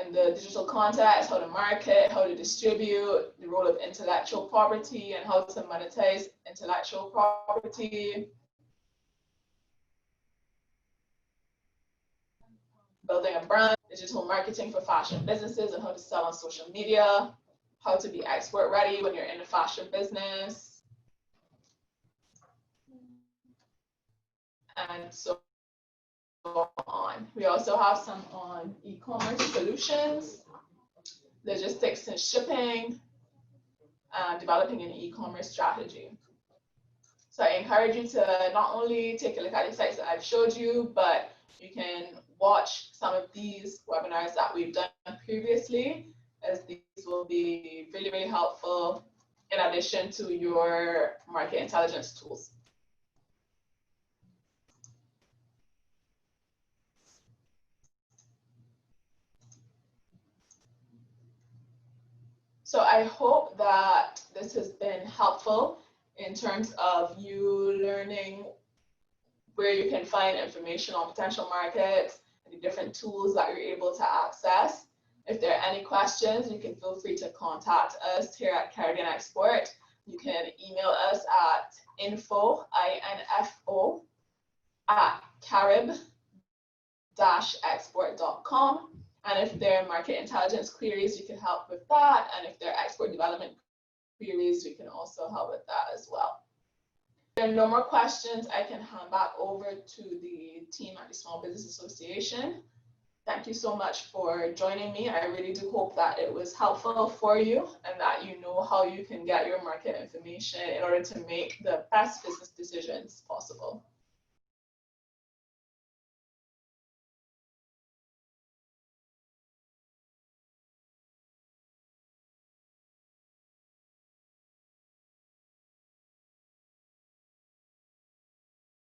in the digital context, how to market, how to distribute, the role of intellectual property and how to monetize intellectual property, building a brand, digital marketing for fashion businesses and how to sell on social media, how to be export ready when you're in the fashion business, and so on. We also have some on e-commerce solutions, logistics and shipping, and developing an e-commerce strategy. So I encourage you to not only take a look at the sites that I've showed you, but you can watch some of these webinars that we've done previously, as these will be really, really helpful in addition to your market intelligence tools. So I hope that this has been helpful in terms of you learning where you can find information on potential markets and the different tools that you're able to access. If there are any questions, you can feel free to contact us here at Caribbean Export. You can email us at info at carib-export.com. And if there are market intelligence queries, you can help with that. And if there are export development queries, we can also help with that as well. If there are no more questions, I can hand back over to the team at the Small Business Association. Thank you so much for joining me. I really do hope that it was helpful for you and that you know how you can get your market information in order to make the best business decisions possible.